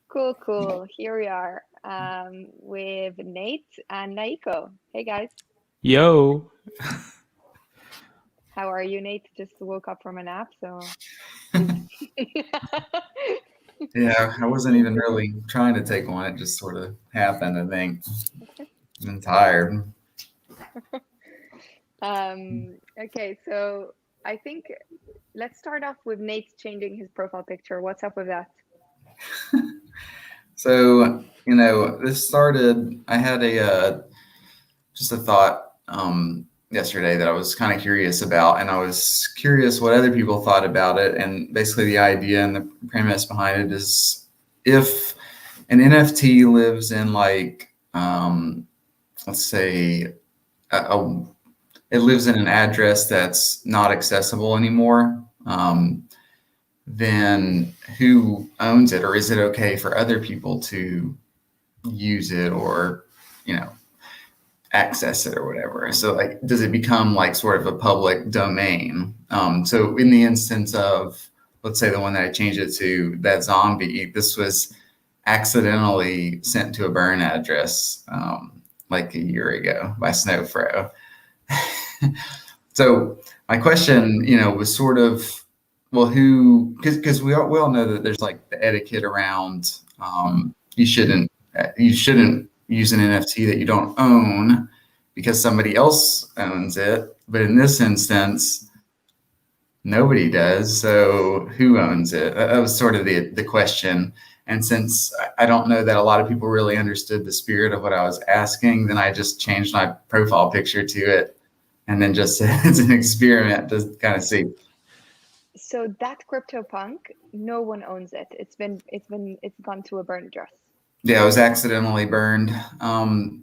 Cool. Here we are with Nate and Naiko. Hey guys, Yo. how are you, Nate? Just woke up from a nap, so Yeah, I wasn't even really trying to take one. It just sort of happened, I think. I'm tired. Okay, so I think let's start off with Nate changing his profile picture. What's up with that? So, this started, I had just a thought yesterday that I was kind of curious about, and I was curious what other people thought about it. And basically the idea and the premise behind it is if an NFT lives in let's say it lives in an address that's not accessible anymore, then who owns it? Or is it okay for other people to use it or, access it or whatever? So like, does it become like sort of a public domain? So in the instance of, let's say the one that I changed it to, that zombie, this was accidentally sent to a burn address like a year ago by Snowfro. So my question, was sort of, well, who? Because we all know that there's like the etiquette around you shouldn't use an NFT that you don't own because somebody else owns it. But in this instance, nobody does. So who owns it? That was sort of the question. And since I don't know that a lot of people really understood the spirit of what I was asking, then I just changed my profile picture to it. And then just said it's an experiment to kind of see. So that CryptoPunk, no one owns it. It's gone to a burn address. Yeah, it was accidentally burned.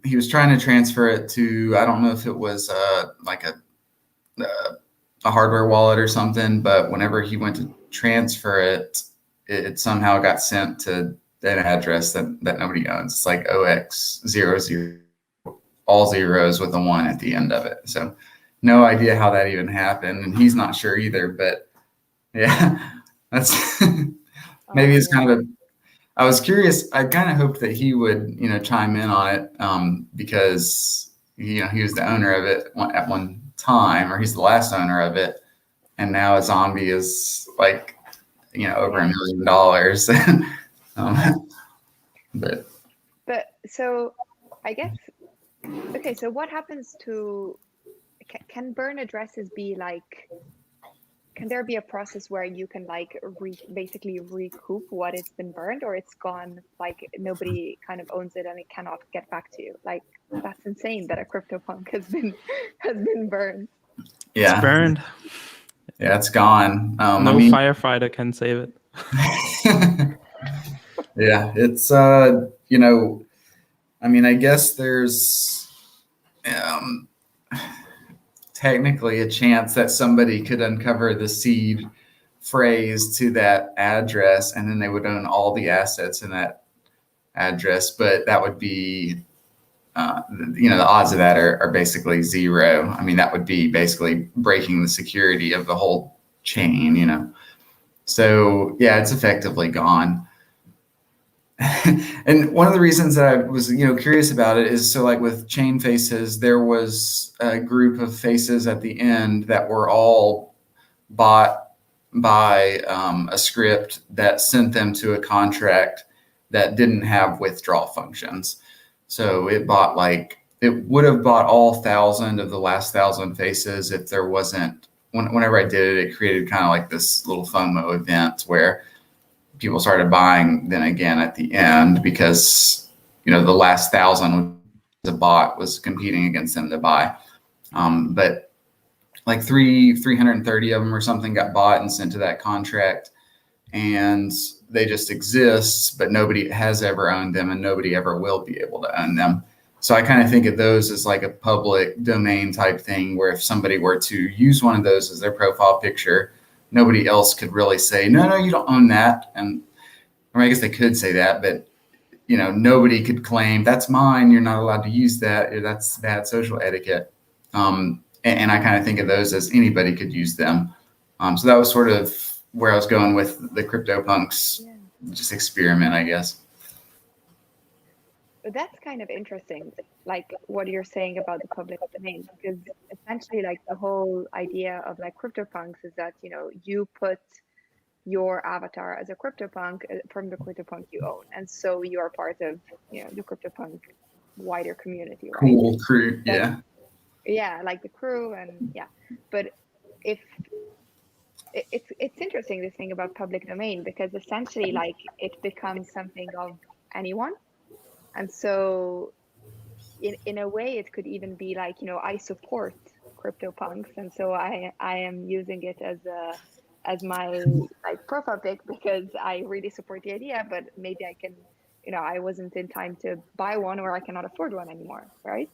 He was trying to transfer it to, I don't know if it was like a hardware wallet or something, but whenever he went to transfer it, it somehow got sent to an address that nobody owns. It's like OX00, all zeros with a 1 at the end of it. So no idea how that even happened, and he's not sure either. But yeah, that's maybe it's kind of I was curious. I kind of hoped that he would, chime in on it because he was the owner of it at one time, or he's the last owner of it, and now a zombie is like, over $1 million. But so I guess okay. So what happens to? Can burn addresses be like? Can there be a process where you can like basically recoup what it's been burned, or it's gone, like nobody kind of owns it and it cannot get back to you? Like that's insane that a CryptoPunk has been burned. Yeah, it's burned. Yeah, it's gone. No firefighter can save it. Yeah, it's I guess there's technically a chance that somebody could uncover the seed phrase to that address, and then they would own all the assets in that address. But that would be, the odds of that are basically zero. I mean, that would be basically breaking the security of the whole chain, So yeah, it's effectively gone. And one of the reasons that I was, curious about it is, so like with chain faces, there was a group of faces at the end that were all bought by a script that sent them to a contract that didn't have withdrawal functions. So it would have bought all 1,000 of the last 1,000 faces if there wasn't, whenever I did it, it created kind of like this little FOMO event where people started buying then again at the end because, the last 1,000 the bot was competing against them to buy. But like 330 of them or something got bought and sent to that contract, and they just exist, but nobody has ever owned them and nobody ever will be able to own them. So I kind of think of those as like a public domain type thing, where if somebody were to use one of those as their profile picture, nobody else could really say, no, you don't own that. And I guess they could say that, but nobody could claim that's mine. You're not allowed to use that. That's bad social etiquette. And I kind of think of those as anybody could use them. So that was sort of where I was going with the CryptoPunks just experiment, I guess. that's kind of interesting, like what you're saying about the public domain, because essentially, like the whole idea of like CryptoPunks is that you put your avatar as a CryptoPunk from the CryptoPunk you own, and so you are part of the CryptoPunk wider community, right? Cool crew, But yeah. yeah, like the crew, and yeah. But if it's interesting, this thing about public domain, because essentially like it becomes something of anyone. And so in a way it could even be like, I support CryptoPunks, and so I am using it as my like profile pic because I really support the idea, but maybe I can, I wasn't in time to buy one, or I cannot afford one anymore, right?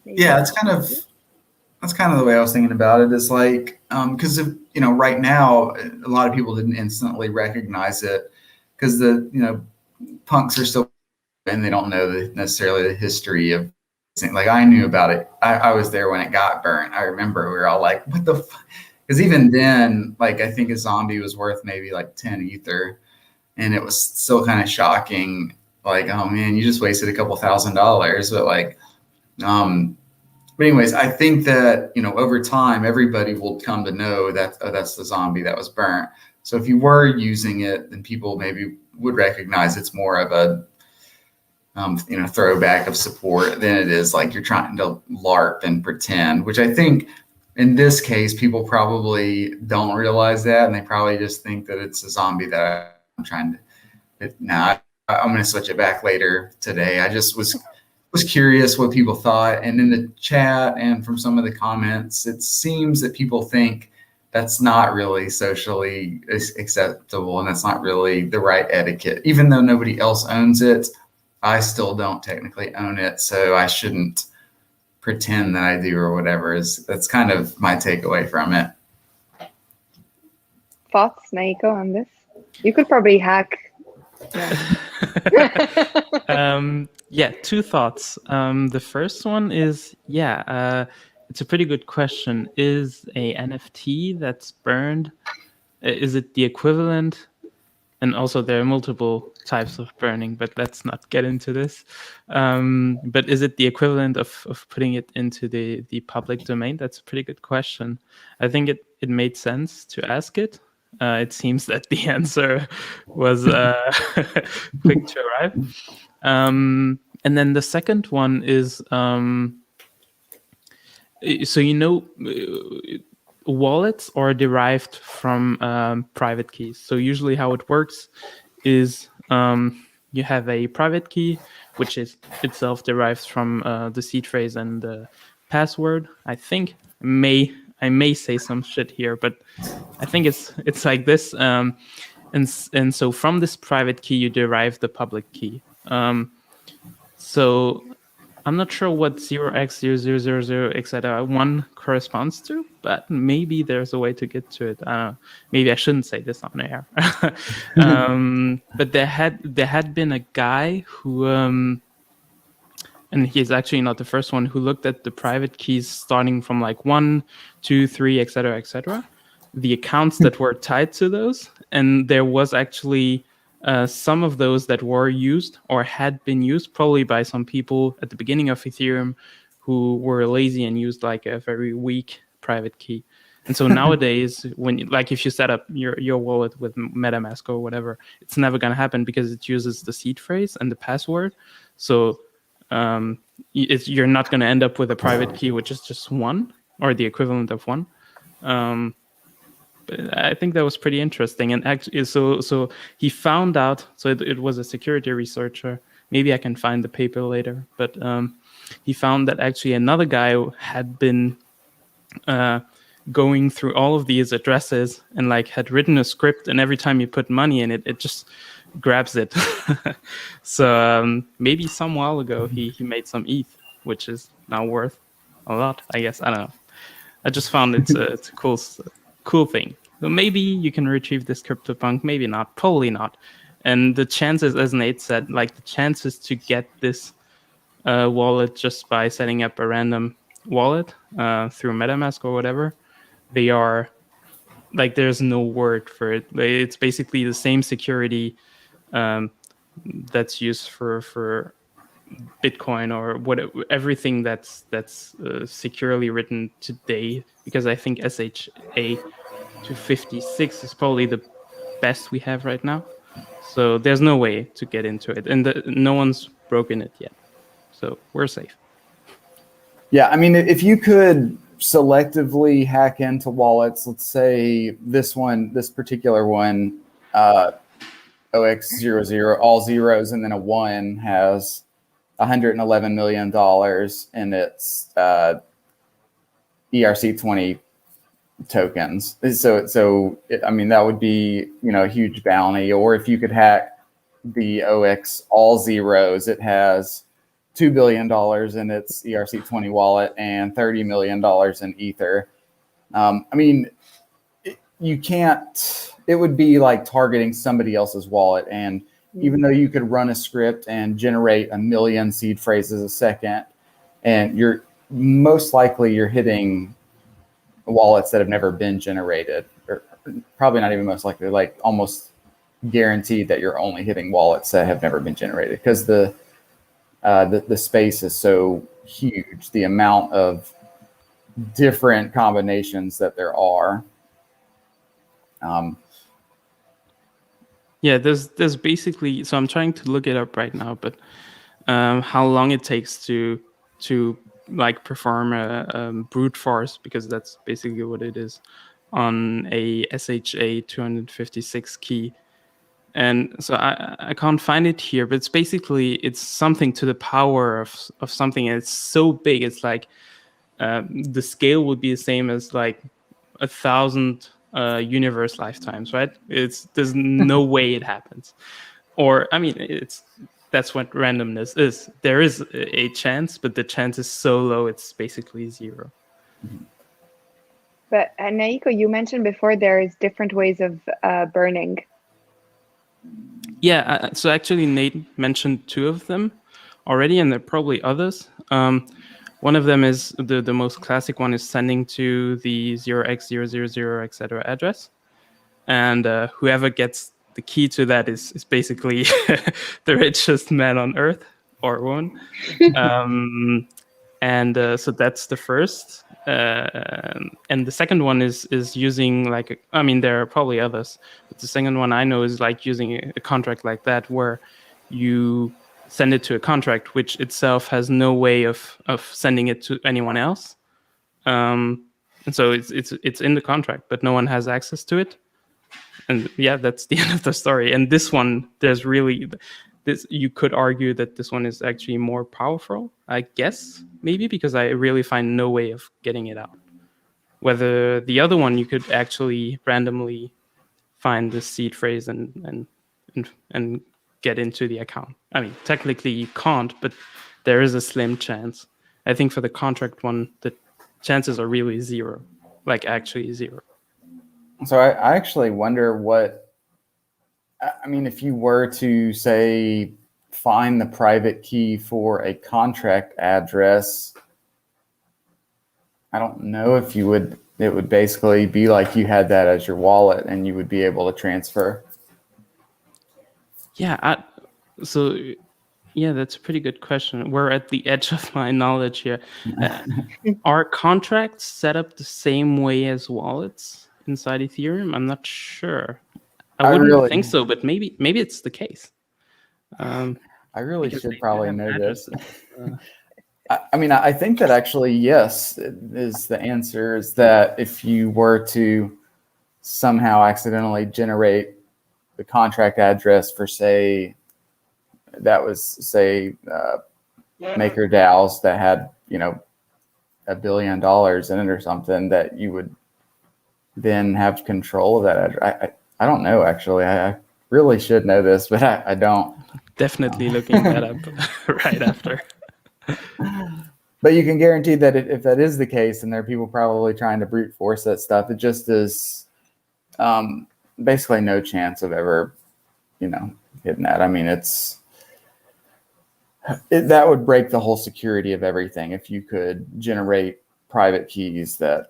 Maybe Yeah, that's that's kind of the way I was thinking about it. Is like, because right now a lot of people didn't instantly recognize it because the punks are still, and they don't know necessarily the history of. Like I knew about it. I was there when it got burnt. I remember we were all like, "What the?" Because even then, like I think a zombie was worth maybe like 10 ether, and it was still kind of shocking. Like, oh man, you just wasted a couple $1,000s. But like, but anyways, I think that over time, everybody will come to know that that's the zombie that was burnt. So if you were using it, then people maybe would recognize it's more of a throwback of support than it is like you're trying to LARP and pretend, which I think in this case, people probably don't realize that. And they probably just think that it's a zombie that I'm trying to, I'm going to switch it back later today. I just was curious what people thought. And in the chat and from some of the comments, it seems that people think that's not really socially acceptable. And that's not really the right etiquette, even though nobody else owns it. I still don't technically own it, so I shouldn't pretend that I do or whatever. That's kind of my takeaway from it. thoughts, Naiko, on this? You could probably hack. Yeah, two thoughts. The first one is, it's a pretty good question. Is a NFT that's burned, is it the equivalent? And also there are multiple types of burning, but let's not get into this. But is it the equivalent of putting it into the public domain? That's a pretty good question. I think it made sense to ask it. It seems that the answer was quick to arrive. And then the second one is, so wallets are derived from private keys. So usually how it works is you have a private key, which is itself derived from the seed phrase and the password. I think I may say some shit here, but I think it's like this. And so from this private key, you derive the public key. So I'm not sure what 0x0000 etc. 1 corresponds to, but maybe there's a way to get to it. I don't know. Maybe I shouldn't say this on air. But there had been a guy who, and he's actually not the first one, who looked at the private keys starting from like 1, 2, 3, etc., the accounts that were tied to those, and there was actually some of those that were used or had been used probably by some people at the beginning of Ethereum who were lazy and used like a very weak private key. And so nowadays, if you set up your wallet with MetaMask or whatever, it's never going to happen because it uses the seed phrase and the password. So you're not going to end up with a private key which is just 1 or the equivalent of 1. But I think that was pretty interesting. And actually, so he found out. So it was a security researcher. Maybe I can find the paper later. But he found that actually another guy had been going through all of these addresses and like had written a script. And every time you put money in it, it just grabs it. So maybe some while ago he made some ETH, which is now worth a lot. I guess, I don't know. I just found it's a cool thing. So maybe you can retrieve this CryptoPunk, maybe not, probably not. And the chances, as Nate said, like the chances to get this wallet just by setting up a random wallet through MetaMask or whatever, they are like, there's no word for it. It's basically the same security that's used for Bitcoin or everything that's securely written today, because I think SHA 256 is probably the best we have right now. So there's no way to get into it, and no one's broken it yet, so we're safe. Yeah, I mean, if you could selectively hack into wallets, let's say this particular one, OX00, all zeros and then a 1 has $111 million in its ERC20 tokens. So I mean, that would be, a huge bounty. Or if you could hack the OX all zeros, it has $2 billion in its ERC20 wallet and $30 million in Ether. I mean, you can't, it would be like targeting somebody else's wallet. And even though you could run a script and generate 1 million seed phrases a second, and you're most likely hitting wallets that have never been generated, or probably not even most likely, like almost guaranteed that you're only hitting wallets that have never been generated, because the space is so huge, the amount of different combinations that there are. Yeah, there's basically, so I'm trying to look it up right now, but how long it takes to like perform a brute force, because that's basically what it is, on a SHA 256 key. And so I can't find it here, but it's something to the power of something, and it's so big, it's like the scale would be the same as like 1,000 universe lifetimes, right? There's no way it happens. Or I mean, that's what randomness is. There is a chance, but the chance is so low, it's basically zero. But Naiko, you mentioned before there is different ways of burning. Yeah, so actually Nate mentioned 2 of them already, and there are probably others. One of them is the most classic one, is sending to the 0x000, etc. address, and whoever gets the key to that is basically the richest man on earth, or woman. And so that's the first. And the second one is using I mean, there are probably others, but the second one I know is like using a contract like that, where you send it to a contract which itself has no way of sending it to anyone else. And so it's in the contract, but no one has access to it. And yeah, that's the end of the story. And this one, there's really this. You could argue that this one is actually more powerful, I guess, maybe, because I really find no way of getting it out. Whether the other one, you could actually randomly find the seed phrase and get into the account. I mean, technically you can't, but there is a slim chance. I think for the contract one, the chances are really zero, like actually zero. So I actually wonder I mean, if you were to say find the private key for a contract address, I don't know if it would basically be like you had that as your wallet and you would be able to transfer. Yeah, that's a pretty good question. We're at the edge of my knowledge here. Are contracts set up the same way as wallets inside Ethereum? I'm not sure. I wouldn't think so, but maybe it's the case. I really should probably know this. I mean, I think that actually, yes, is the answer, is that if you were to somehow accidentally generate the contract address for, say, MakerDAOs that had, $1 billion in it or something, that you would then have control of that address. I don't know, actually. I really should know this, but I don't. Definitely looking that up right after. But you can guarantee that if that is the case, and there are people probably trying to brute force that stuff, it just is basically no chance of ever, hitting that. I mean, that would break the whole security of everything if you could generate private keys to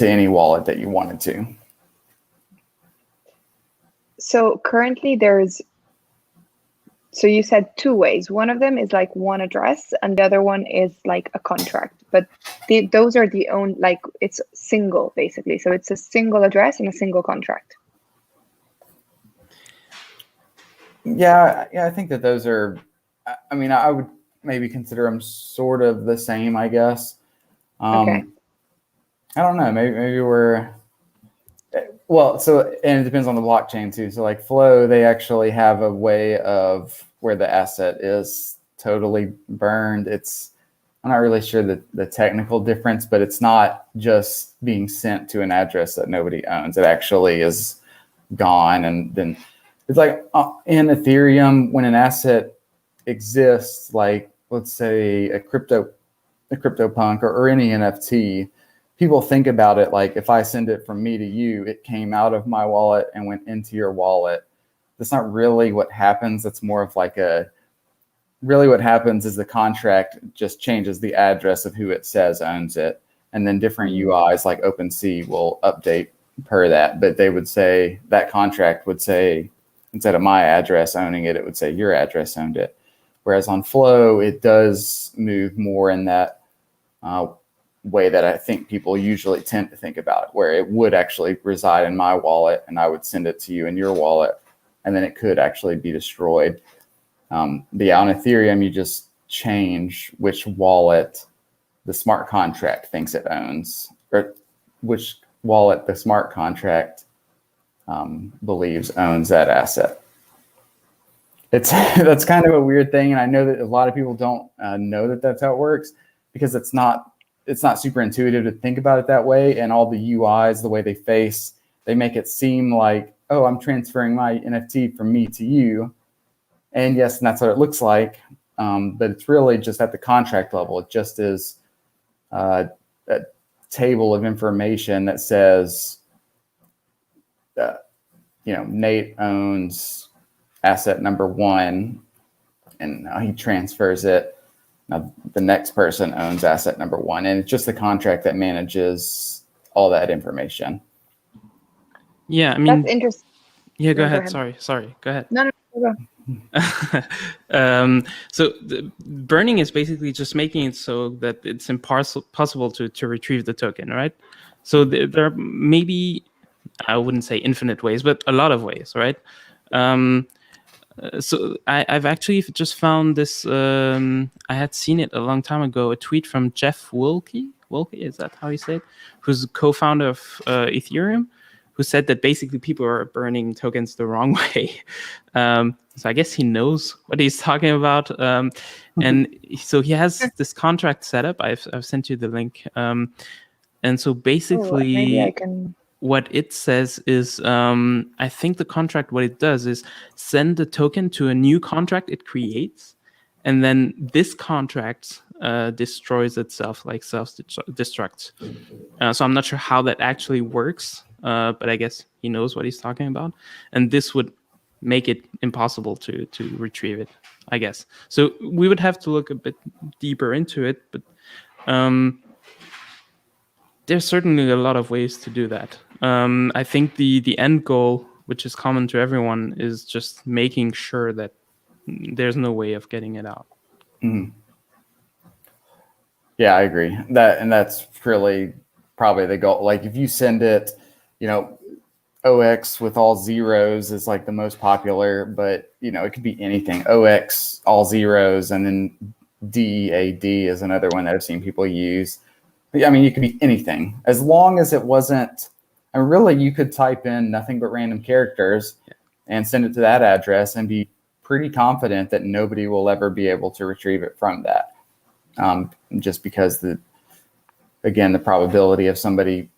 any wallet that you wanted to. So currently there's So you said two ways. One of them is like one address, and the other one is like a contract. But those are the own, like it's single basically. So it's a single address and a single contract. Yeah, I think that those are. I mean, I would maybe consider them sort of the same, I guess. Okay. I don't know. Maybe we're. Well, so, and it depends on the blockchain too. So like Flow, they actually have a way of where the asset is totally burned. I'm not really sure the technical difference, but it's not just being sent to an address that nobody owns. It actually is gone. And then it's like in Ethereum, when an asset exists, like let's say a CryptoPunk or any NFT, people think about it like if I send it from me to you, it came out of my wallet and went into your wallet. That's not really what happens. It's more of like really what happens is the contract just changes the address of who it says owns it. And then different UIs like OpenSea will update per that. But they would say, that contract would say, instead of my address owning it, it would say your address owned it. Whereas on Flow, it does move more in that way that I think people usually tend to think about it, where it would actually reside in my wallet and I would send it to you in your wallet, and then it could actually be destroyed. But yeah, on Ethereum, you just change which wallet the smart contract thinks it owns, or which wallet the smart contract believes owns that asset. That's kind of a weird thing, and I know that a lot of people don't know that that's how it works, because it's not super intuitive to think about it that way. And all the UIs, the way they face, they make it seem like, oh, I'm transferring my NFT from me to you. And yes, and that's what it looks like. But it's really just at the contract level. It just is a table of information that says, Nate owns asset number 1, and he transfers it. Now, the next person owns asset number 1, and it's just the contract that manages all that information. Yeah, I mean, that's interesting. Yeah, go ahead. Sorry. Go ahead. No, go. So the burning is basically just making it so that it's impossible to retrieve the token, right? So there are maybe, I wouldn't say infinite ways, but a lot of ways, right? So I've actually just found this. I had seen it a long time ago. A tweet from Jeff Wilke. Wilke, is that how you say it? Who's co-founder of Ethereum, who said that basically people are burning tokens the wrong way. So I guess he knows what he's talking about. And so he has this contract set up. I've sent you the link. And so basically, maybe I can. What it says is, I think the contract, what it does is send the token to a new contract it creates, and then this contract destroys itself, like self-destructs. So I'm not sure how that actually works, but I guess he knows what he's talking about. And this would make it impossible to retrieve it, I guess. So we would have to look a bit deeper into it, but there's certainly a lot of ways to do that. I think the end goal, which is common to everyone, is just making sure that there's no way of getting it out. Mm-hmm. Yeah, I agree. That's really probably the goal. Like if you send it, OX with all zeros is like the most popular, but it could be anything. OX all zeros, and then DEAD is another one that I've seen people use. I mean, it could be anything, as long as it wasn't. And really, you could type in nothing but random characters and send it to that address and be pretty confident that nobody will ever be able to retrieve it from that. Just because the probability of somebody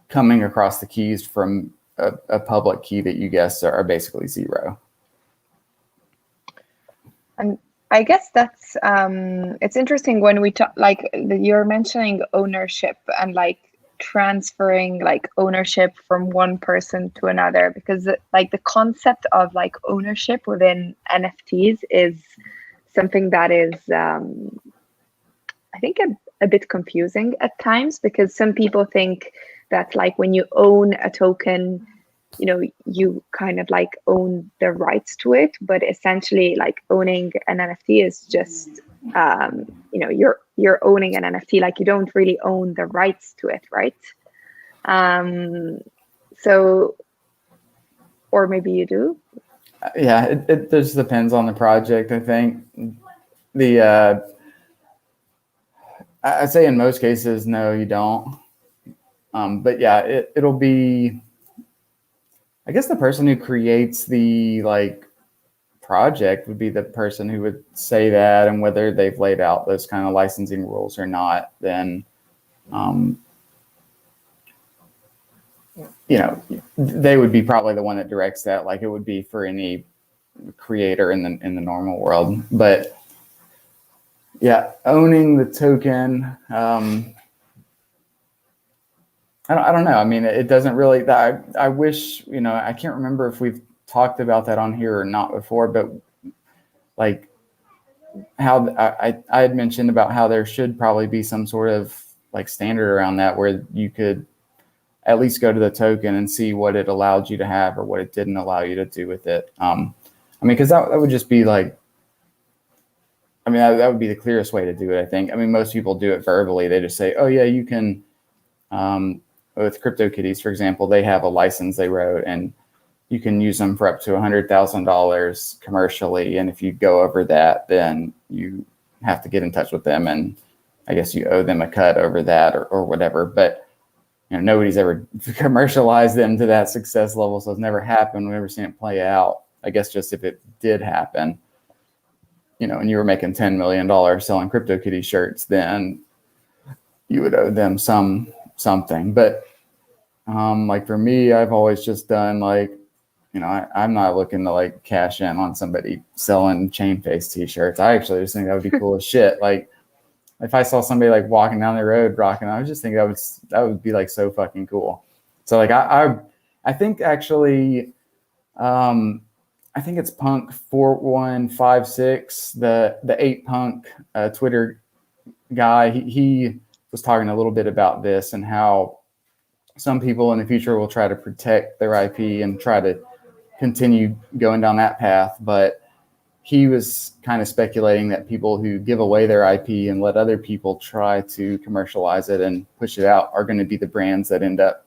coming across the keys from a public key that you guess are basically 0. And I guess that's it's interesting when we talk, like you're mentioning ownership and like transferring like ownership from one person to another, because like the concept of like ownership within NFTs is something that is I think a bit confusing at times, because some people think that like when you own a token, you kind of like own the rights to it, but essentially like owning an NFT is just you're owning an NFT, like you don't really own the rights to it, right? So, or maybe you do. Yeah, it just depends on the project. I think the I'd say in most cases, no, you don't. But yeah, it'll be, I guess the person who creates the like project would be the person who would say that, and whether they've laid out those kind of licensing rules or not, then they would be probably the one that directs that, like it would be for any creator in the normal world. But yeah, owning the token, I don't know. I mean, it doesn't really, I wish, I can't remember if we've talked about that on here or not before, but like how I had mentioned about how there should probably be some sort of like standard around that, where you could at least go to the token and see what it allowed you to have or what it didn't allow you to do with it. I mean, because that would just be like, I mean, that would be the clearest way to do it, I think. I mean, most people do it verbally. They just say, oh yeah, you can, with CryptoKitties, for example, they have a license they wrote, and you can use them for up to $100,000 commercially. And if you go over that, then you have to get in touch with them, and I guess you owe them a cut over that or whatever. But nobody's ever commercialized them to that success level, so it's never happened. We've never seen it play out. I guess just if it did happen, and you were making $10 million selling CryptoKitty shirts, then you would owe them something. But like for me, I've always just done like, I'm not looking to like cash in on somebody selling chain face t-shirts. I actually just think that would be cool as shit. Like if I saw somebody like walking down the road rocking, I would just think that would be like so fucking cool. So like I think actually, I think it's Punk 4156, the 8 Punk Twitter guy. He was talking a little bit about this and how some people in the future will try to protect their IP and try to continue going down that path. But he was kind of speculating that people who give away their IP and let other people try to commercialize it and push it out are going to be the brands that end up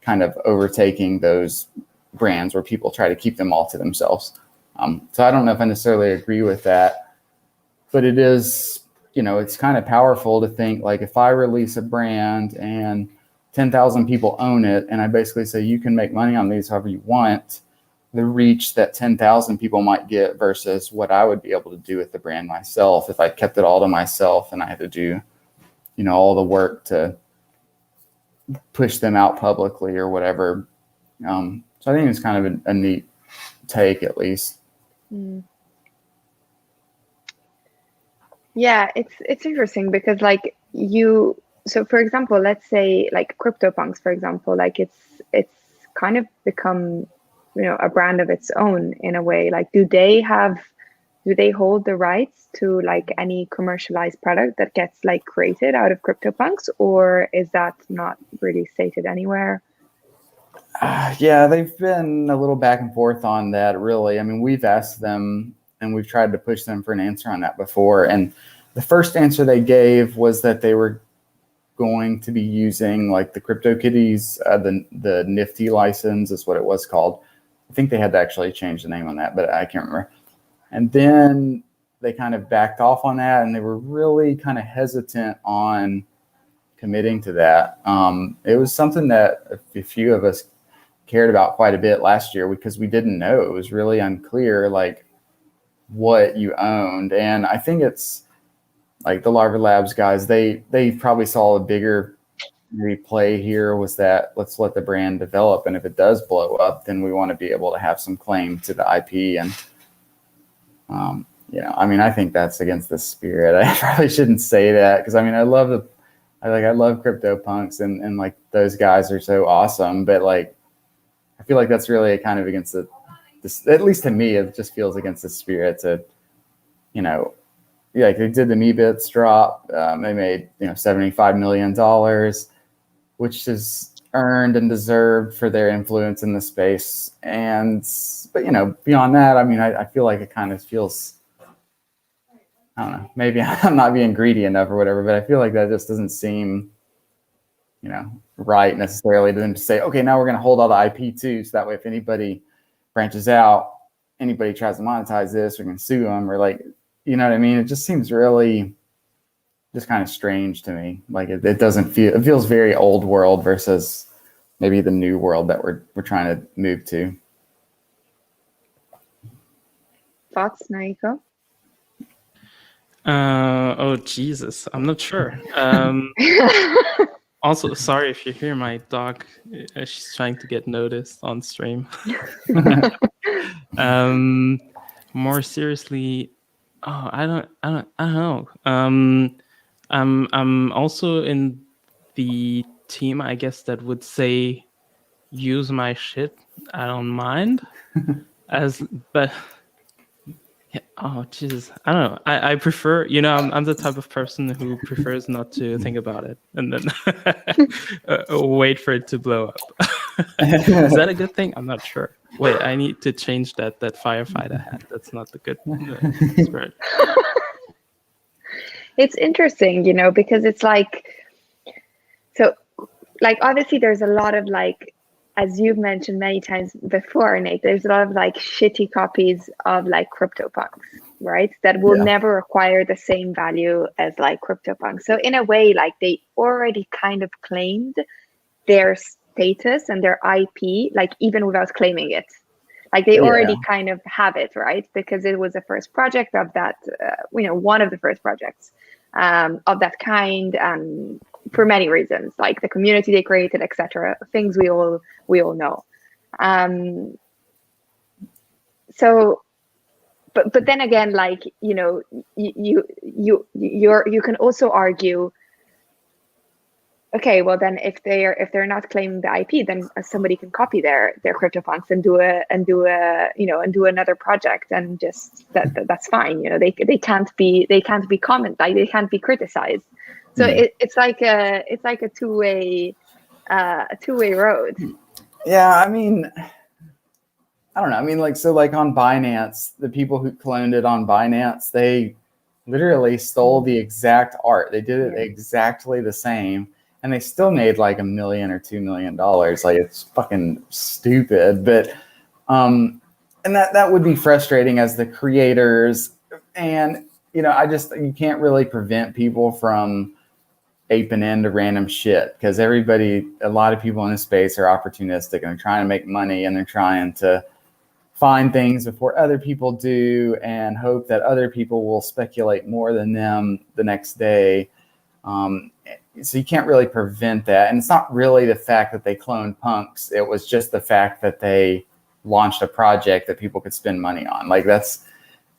kind of overtaking those brands where people try to keep them all to themselves. So I don't know if I necessarily agree with that, but it is, it's kind of powerful to think like if I release a brand and 10,000 people own it, and I basically say you can make money on these however you want, the reach that 10,000 people might get versus what I would be able to do with the brand myself if I kept it all to myself and I had to do, all the work to push them out publicly or whatever. So I think it's kind of a neat take, at least. Yeah, it's interesting because like so for example, let's say like CryptoPunks, for example, like it's kind of become, a brand of its own in a way. Like do they hold the rights to like any commercialized product that gets like created out of CryptoPunks, or is that not really stated anywhere? Yeah, they've been a little back and forth on that, really. I mean, we've asked them and we've tried to push them for an answer on that before. And the first answer they gave was that they were going to be using like the CryptoKitties, the Nifty license is what it was called. I think they had to actually change the name on that, but I can't remember. And then they kind of backed off on that, and they were really kind of hesitant on committing to that. It was something that a few of us cared about quite a bit last year because we didn't know. It was really unclear like what you owned. And I think it's like the Larva Labs guys, they probably saw a bigger play here was that let's let the brand develop, and if it does blow up, then we want to be able to have some claim to the IP. And I mean, I think that's against the spirit. I probably shouldn't say that because I mean I love CryptoPunks and like those guys are so awesome, but like I feel like that's really kind of against at least to me, it just feels against the spirit to, like they did the Meebits drop. They made $75 million, which is earned and deserved for their influence in the space. But you know, beyond that, I mean, I feel like it kind of feels, I don't know, maybe I'm not being greedy enough or whatever, but I feel like that just doesn't seem, you know, right necessarily to them to say, okay, now we're going to hold all the IP too, so that way if anybody branches out, anybody tries to monetize this, we're going to sue them, or like, you know what I mean? It just seems really just kind of strange to me. Like it doesn't feel, it feels very old world versus maybe the new world that we're trying to move to. Thoughts, Naiko? Oh Jesus, I'm not sure. Also, sorry if you hear my dog. She's trying to get noticed on stream. More seriously, oh, I don't know. I'm also in the team, I guess, that would say use my shit. I don't mind. But yeah, oh Jesus, I don't know. I prefer, you know, I'm the type of person who prefers not to think about it and then wait for it to blow up. Is that a good thing? I'm not sure. Wait, I need to change that firefighter hat. That's not the good spirit. It's interesting, you know, because it's like, so like obviously there's a lot of like, as you've mentioned many times before, Nate, there's a lot of like shitty copies of like Cryptopunks, right? That will never acquire the same value as like Cryptopunks. So in a way, like they already kind of claimed their status and their IP, like even without claiming it. Like they already kind of have it, right? Because it was the first project of that, you know, one of the first projects of that kind, for many reasons, like the community they created, etc. Things we all know. So, but then again, like, you know, you can also argue, okay, well then if they're not claiming the IP, then somebody can copy their CryptoPunks and do another project, and just that's fine. You know, they can't be comment, like they can't be criticized. So it's like a two-way road. Yeah, I mean, I don't know. I mean, like, so like on Binance, the people who cloned it on Binance, they literally stole the exact art. They did it exactly the same, and they still made like $1 million or $2 million. Like, it's fucking stupid. But and that would be frustrating as the creators. And you know, you can't really prevent people from aping into random shit, because a lot of people in this space are opportunistic and they're trying to make money, and they're trying to find things before other people do and hope that other people will speculate more than them the next day. So you can't really prevent that. And it's not really the fact that they cloned punks. It was just the fact that they launched a project that people could spend money on. Like, that's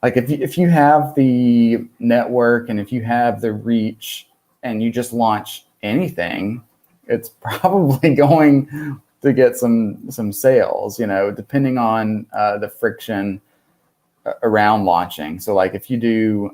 like, if you have the network and if you have the reach and you just launch anything, it's probably going to get some sales, you know, depending on the friction around launching. So like if you do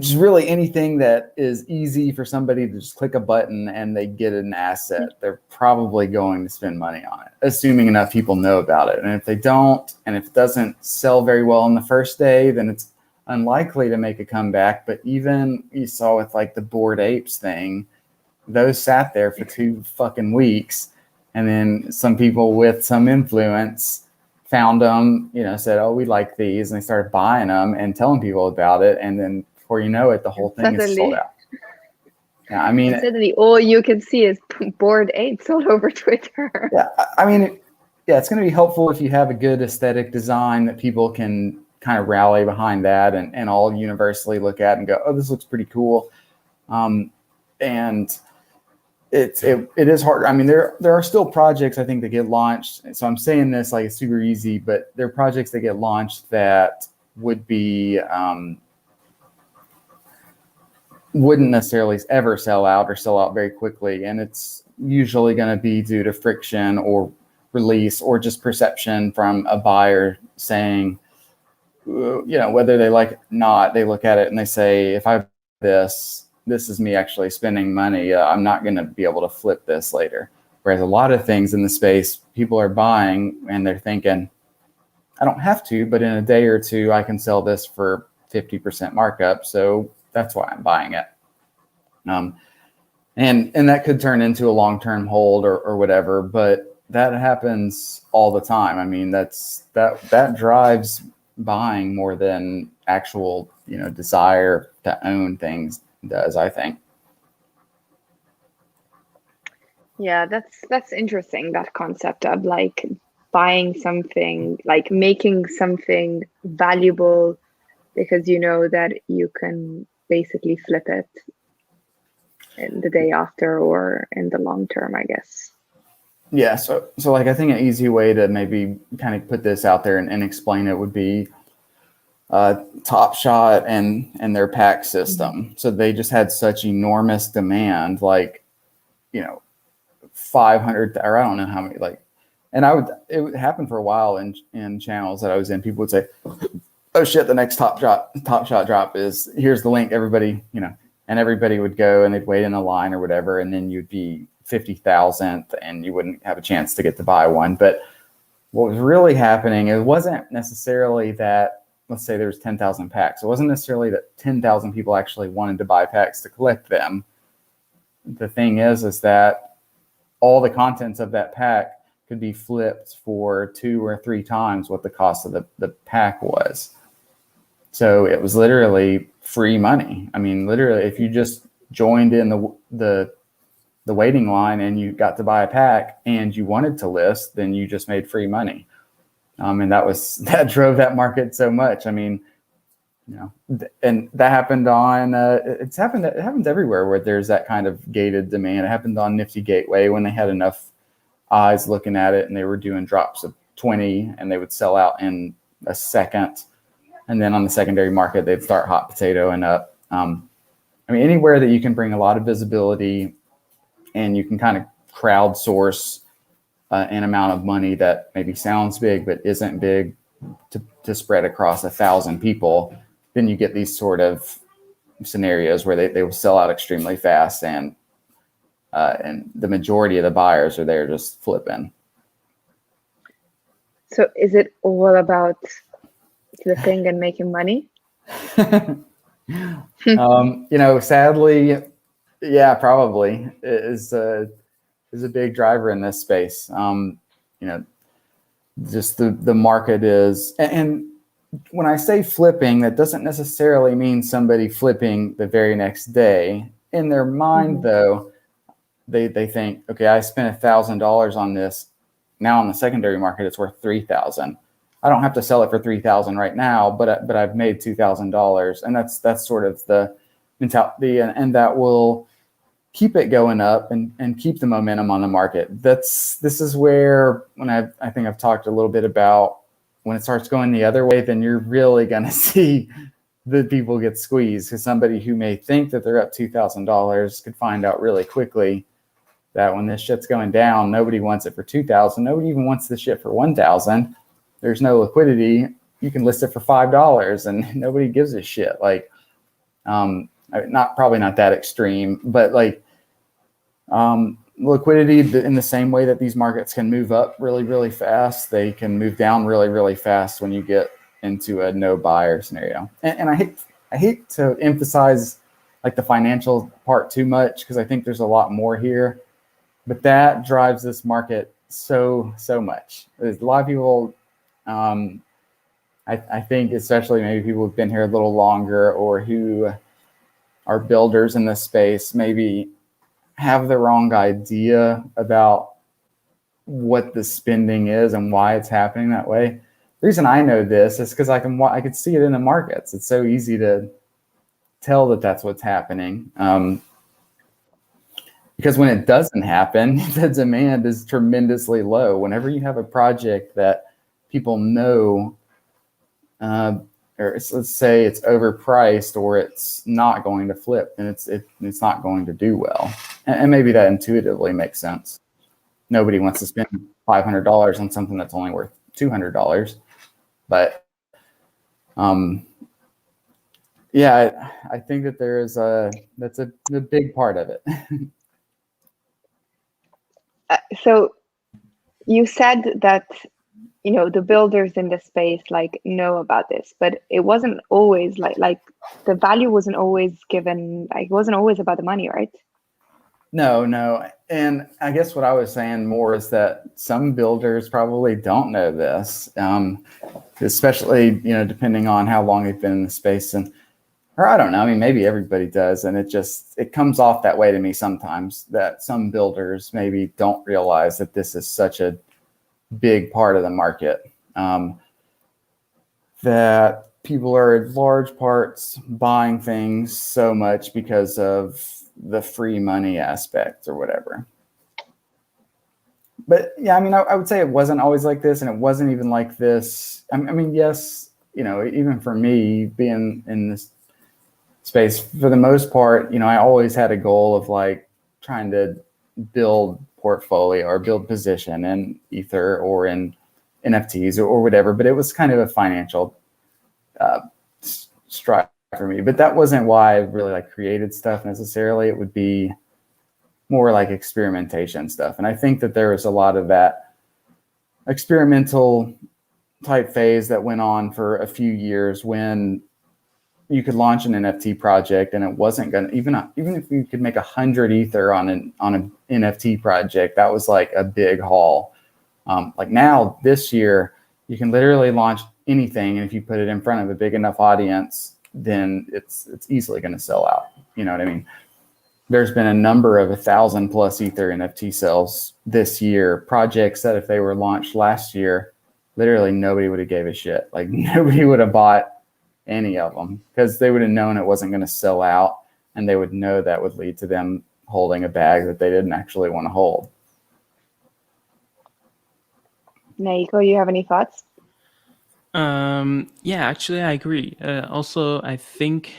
just really anything that is easy for somebody to just click a button and they get an asset, they're probably going to spend money on it, assuming enough people know about it. And if they don't, and if it doesn't sell very well on the first day, then it's unlikely to make a comeback. But even you saw with like the Bored Apes thing, those sat there for 2 fucking weeks, and then some people with some influence found them, you know, said, oh, we like these, and they started buying them and telling people about it, and then before you know it, the whole thing is sold out. Yeah, I mean, suddenly all you can see is Bored Apes all over Twitter. Yeah, I mean, it's going to be helpful if you have a good aesthetic design that people can kind of rally behind that and all universally look at and go, oh, this looks pretty cool. And it is hard. I mean, there are still projects, I think, that get launched. So I'm saying this like it's super easy, but there are projects that get launched that wouldn't necessarily ever sell out or sell out very quickly. And it's usually going to be due to friction or release or just perception from a buyer saying, you know, whether they like it or not, they look at it and they say, if I have this, this is me actually spending money. I'm not going to be able to flip this later. Whereas a lot of things in the space, people are buying and they're thinking, I don't have to, but in a day or two, I can sell this for 50% markup. So that's why I'm buying it. And that could turn into a long-term hold or whatever, but that happens all the time. I mean, that drives buying more than actual, desire to own things does, I think. Yeah, that's interesting, that concept of like buying something, like making something valuable because you know that you can basically flip it in the day after or in the long term, I guess. Yeah, so like I think an easy way to maybe kind of put this out there and explain it would be Top Shot and their pack system. So they just had such enormous demand, like 500, or I don't know how many, like, and it would happen for a while in channels that I was in. People would say, oh shit, the next Top Shot drop is, here's the link, everybody, and everybody would go and they'd wait in a line or whatever, and then you'd be 50,000th and you wouldn't have a chance to get to buy one. But what was really happening, it wasn't necessarily that, let's say there's 10,000 packs. It wasn't necessarily that 10,000 people actually wanted to buy packs to collect them. The thing is that all the contents of that pack could be flipped for 2 or 3 times what the cost of the pack was. So it was literally free money. I mean, literally, if you just joined in the waiting line and you got to buy a pack and you wanted to list, then you just made free money. And that drove that market so much. I mean, and that happened on, it happens everywhere where there's that kind of gated demand. It happened on Nifty Gateway when they had enough eyes looking at it and they were doing drops of 20 and they would sell out in a second. And then on the secondary market, they'd start hot potatoing up. I mean, anywhere that you can bring a lot of visibility and you can kind of crowdsource an amount of money that maybe sounds big, but isn't big to spread across 1,000 people, then you get these sort of scenarios where they will sell out extremely fast and the majority of the buyers are there just flipping. So is it all about flipping and making money? Sadly, yeah, probably is a big driver in this space. Just the market is, and when I say flipping, that doesn't necessarily mean somebody flipping the very next day. In their mind, though, they think, okay, I spent $1,000 on this. Now on the secondary market, it's worth $3,000. I don't have to sell it for $3,000 right now, but I've made $2,000, and that's sort of the mentality, and that will keep it going up and keep the momentum on the market. This is where, when I think I've talked a little bit about, when it starts going the other way, then you're really going to see the people get squeezed, because somebody who may think that they're up $2,000 could find out really quickly that when this shit's going down, nobody wants it for $2,000. Nobody even wants the shit for $1,000. There's no liquidity. You can list it for $5 and nobody gives a shit. Like, probably not that extreme, but like, liquidity in the same way that these markets can move up really, really fast, they can move down really, really fast when you get into a no buyer scenario. And I hate to emphasize like the financial part too much, because I think there's a lot more here, but that drives this market so much. There's a lot of people, I think, especially maybe people who've been here a little longer or who are builders in this space, maybe have the wrong idea about what the spending is and why it's happening that way. The reason I know this is because I could see it in the markets. It's so easy to tell that that's what's happening. Because when it doesn't happen, the demand is tremendously low. Whenever you have a project that people know, or let's say it's overpriced or it's not going to flip, and it's not going to do well. And maybe that intuitively makes sense. Nobody wants to spend $500 on something that's only worth $200. But Yeah, I think that that's a big part of it. So you said that, you know, the builders in the space like know about this, but it wasn't always like the value wasn't always given, like it wasn't always about the money, right? No. And I guess what I was saying more is that some builders probably don't know this, especially, you know, depending on how long they've been in the space. Or I don't know, I mean, maybe everybody does. And it comes off that way to me sometimes, that some builders maybe don't realize that this is such a big part of the market, that people are in large parts buying things so much because of the free money aspect or whatever. But yeah, I mean, I would say it wasn't always like this, and it wasn't even like this. I mean, yes, you know, even for me being in this space, for the most part, you know, I always had a goal of like trying to build portfolio or build position in Ether or in NFTs or whatever, but it was kind of a financial strive for me. But that wasn't why I really like created stuff necessarily. It would be more like experimentation stuff. And I think that there was a lot of that experimental type phase that went on for a few years when you could launch an NFT project and it wasn't gonna, even if you could make 100 Ether on an NFT project, that was like a big haul. Like now this year, you can literally launch anything, and if you put it in front of a big enough audience, then it's easily going to sell out. You know what I mean? There's been a number of 1,000+ Ether NFT sales this year. Projects that if they were launched last year, literally nobody would have gave a shit. Like nobody would have bought any of them because they would have known it wasn't going to sell out, and they would know that would lead to them holding a bag that they didn't actually want to hold. Naiko, you have any thoughts? Yeah, actually, I agree. Also, I think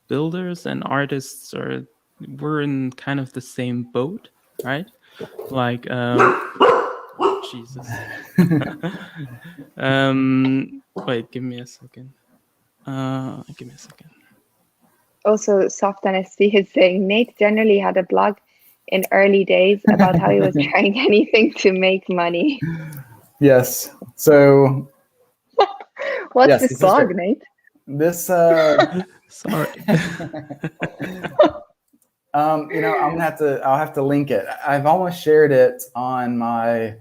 builders and artists we're in kind of the same boat, right? Like, Jesus. Wait, give me a second. Also, Soft NSC is saying Nate generally had a blog in early days about how he was trying anything to make money. Yes. So what's yes, this blog, Nate? This sorry. You know, I'll have to link it. I've almost shared it on my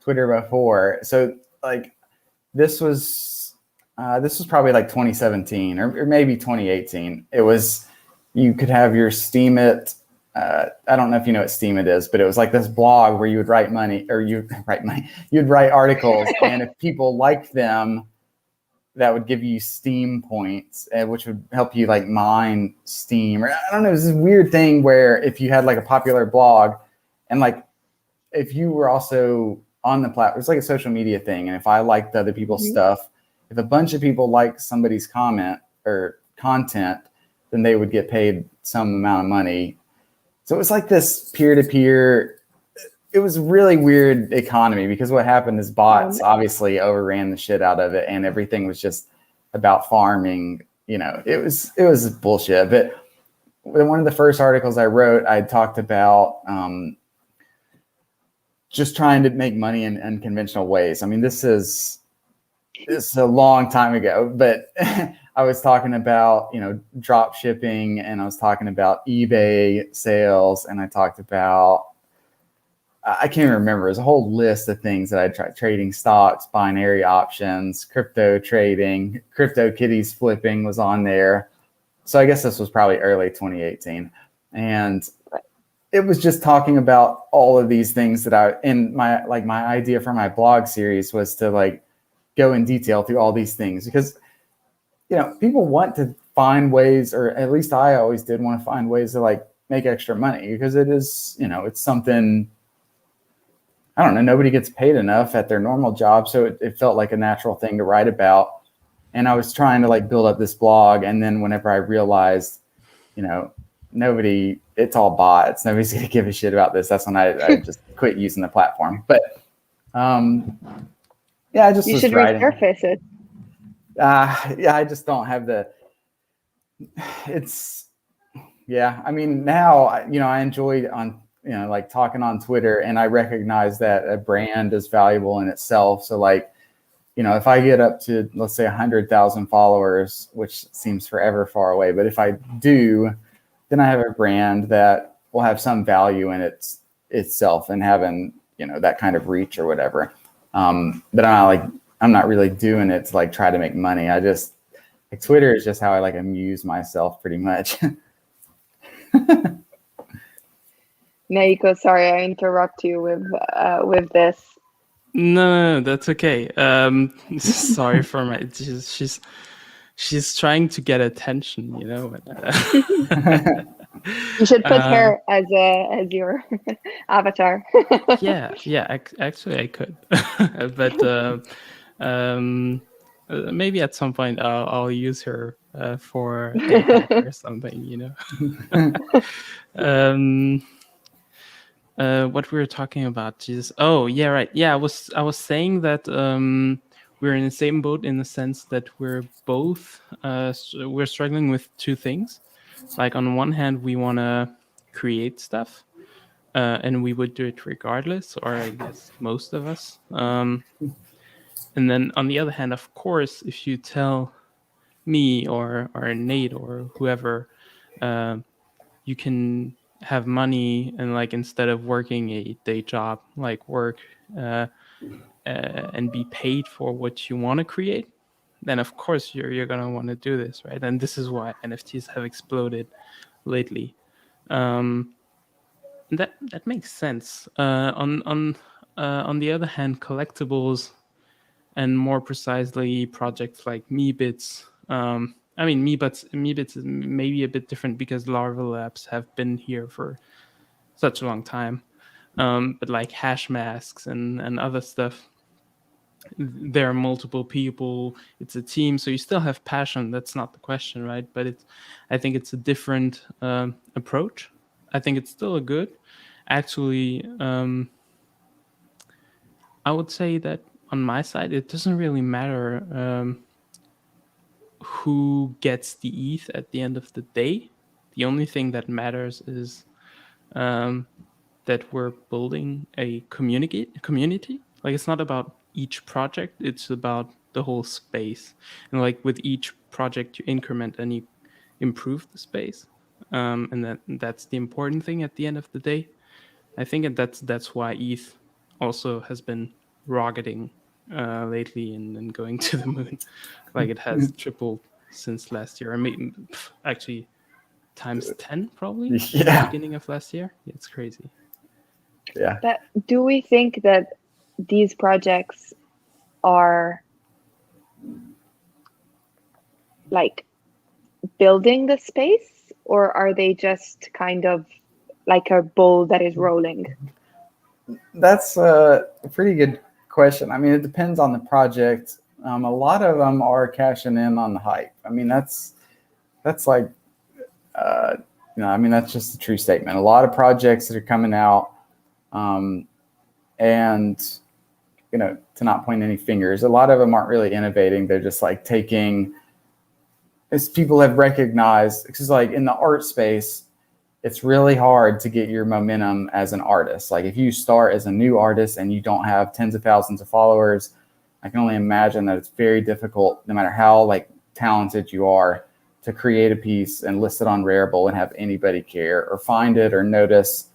Twitter before. So like this was probably like 2017 or maybe 2018. It was, you could have your Steam It. I don't know if you know what Steam It is, but it was like this blog where you would write money, or you'd write articles, and if people liked them, that would give you Steam points, which would help you like mine Steam. Or I don't know, it was this weird thing where if you had like a popular blog, and like if you were also on the platform, it's like a social media thing. And if I liked other people's stuff, if a bunch of people liked somebody's comment or content, then they would get paid some amount of money. So it was like this peer-to-peer. It was a really weird economy because what happened is bots obviously overran the shit out of it, and everything was just about farming. You know, it was bullshit. But one of the first articles I wrote, I talked about just trying to make money in unconventional ways. I mean, this is a long time ago, but I was talking about, you know, drop shipping, and I was talking about eBay sales, and I talked about, I can't even remember. There's a whole list of things that I tried: trading stocks, binary options, crypto trading, crypto kitties flipping was on there. So I guess this was probably early 2018. And it was just talking about all of these things that my idea for my blog series was to like go in detail through all these things, because, you know, people want to find ways, or at least I always did want to find ways to like make extra money, because it is, you know, it's something, I don't know, nobody gets paid enough at their normal job. So it felt like a natural thing to write about. And I was trying to like build up this blog. And then whenever I realized, you know, it's all bots, nobody's going to give a shit about this, that's when I just quit using the platform. But yeah, I just you was should writing. resurface it. Yeah, I just don't have the It's, yeah. I mean, now, I enjoy on, like talking on Twitter, and I recognize that a brand is valuable in itself. So like, if I get up to, let's say 100,000 followers, which seems forever far away, but if I do, then I have a brand that will have some value in itself and having, that kind of reach or whatever. But I'm not really doing it to like try to make money. I just, like, Twitter is just how I like amuse myself pretty much. Naiko, sorry, I interrupt you with this. No, that's okay. Sorry for my. She's trying to get attention, You should put her as your avatar. Yeah. Actually, I could, but maybe at some point I'll use her for a hack or something, What we were talking about, Jesus. Oh, yeah, right. Yeah, I was saying that we're in the same boat in the sense that we're both we're struggling with two things. Like on one hand, we want to create stuff, and we would do it regardless, or I guess most of us. And then on the other hand, of course, if you tell me or Nate or whoever, you can have money and like instead of working a day job, like work and be paid for what you want to create, then of course you're gonna want to do this, right? And this is why NFTs have exploded lately. That makes sense. On the other hand, collectibles and more precisely projects like Meebits. I mean, Meebits is maybe a bit different because Larva Labs have been here for such a long time. But like hash masks and other stuff, there are multiple people. It's a team, so you still have passion. That's not the question, right? But I think it's a different approach. I think it's still a good. Actually, I would say that on my side, it doesn't really matter who gets the ETH at the end of the day. The only thing that matters is that we're building a community. Like it's not about each project; it's about the whole space. And like with each project, you increment and you improve the space, and that's the important thing at the end of the day. I think that's why ETH also has been rocketing lately and going to the moon. Like it has tripled since last year. I mean, actually, times 10 probably. Yeah. Since the beginning of last year. It's crazy. Yeah. But do we think that these projects are like building the space, or are they just kind of like a ball that is rolling? That's a pretty good question. I mean, it depends on the project. A lot of them are cashing in on the hype. I mean, that's like, I mean, that's just a true statement. A lot of projects that are coming out, and, to not point any fingers, a lot of them aren't really innovating. They're just like taking, as people have recognized, because like in the art space, it's really hard to get your momentum as an artist. Like if you start as a new artist and you don't have tens of thousands of followers, I can only imagine that it's very difficult, no matter how like talented you are, to create a piece and list it on Rarible and have anybody care or find it or notice.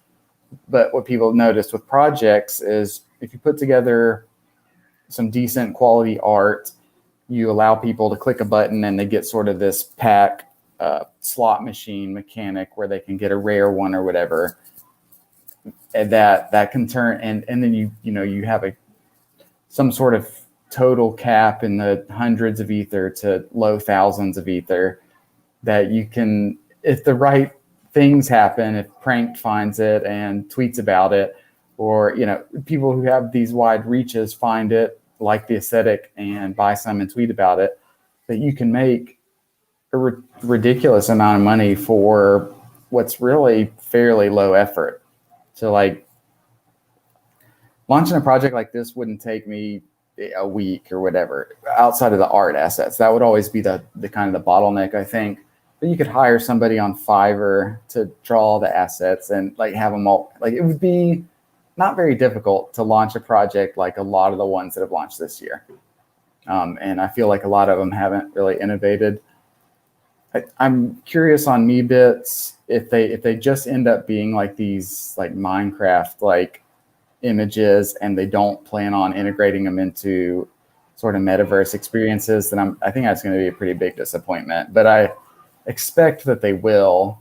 But what people notice with projects is if you put together some decent quality art, you allow people to click a button and they get sort of this pack slot machine mechanic where they can get a rare one or whatever, and that can turn and then you have some sort of total cap in the hundreds of ether to low thousands of ether that you can, if the right things happen, if Pranked finds it and tweets about it, or people who have these wide reaches find it, like the aesthetic, and buy some and tweet about it, that you can make a ridiculous amount of money for what's really fairly low effort. So like launching a project like this wouldn't take me a week or whatever outside of the art assets. That would always be the kind of the bottleneck, I think. but you could hire somebody on Fiverr to draw the assets and like have them all. Like it would be not very difficult to launch a project like a lot of the ones that have launched this year. And I feel like a lot of them haven't really innovated. I'm curious on Meebits if they just end up being like these like Minecraft like images and they don't plan on integrating them into sort of metaverse experiences, then I think that's going to be a pretty big disappointment. But I expect that they will.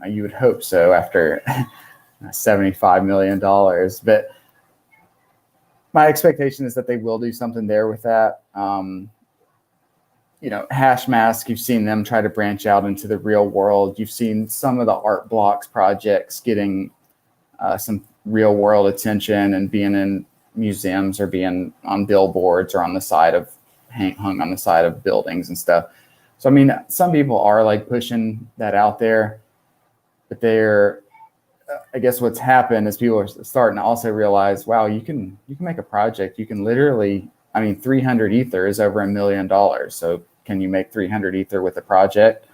You would hope so after $75 million. But my expectation is that they will do something there with that. Hashmask, you've seen them try to branch out into the real world. You've seen some of the art blocks projects getting some real world attention and being in museums or being on billboards or on the side of hung on the side of buildings and stuff. So, I mean, some people are like pushing that out there, but I guess what's happened is people are starting to also realize, wow, you can make a project. You can literally, 300 Ether is over $1 million. So can you make 300 Ether with a project?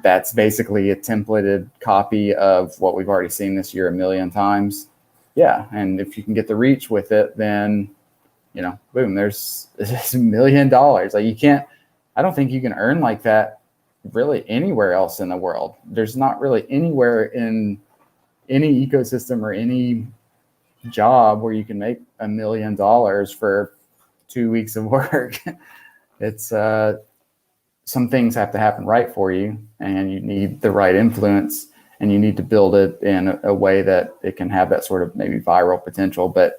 That's basically a templated copy of what we've already seen this year 1 million times. Yeah. And if you can get the reach with it, then, boom, there's $1 million. Like I don't think you can earn like that really anywhere else in the world. There's not really anywhere in any ecosystem or any job where you can make $1 million for 2 weeks of work. It's some things have to happen right for you, and you need the right influence, and you need to build it in a way that it can have that sort of maybe viral potential. But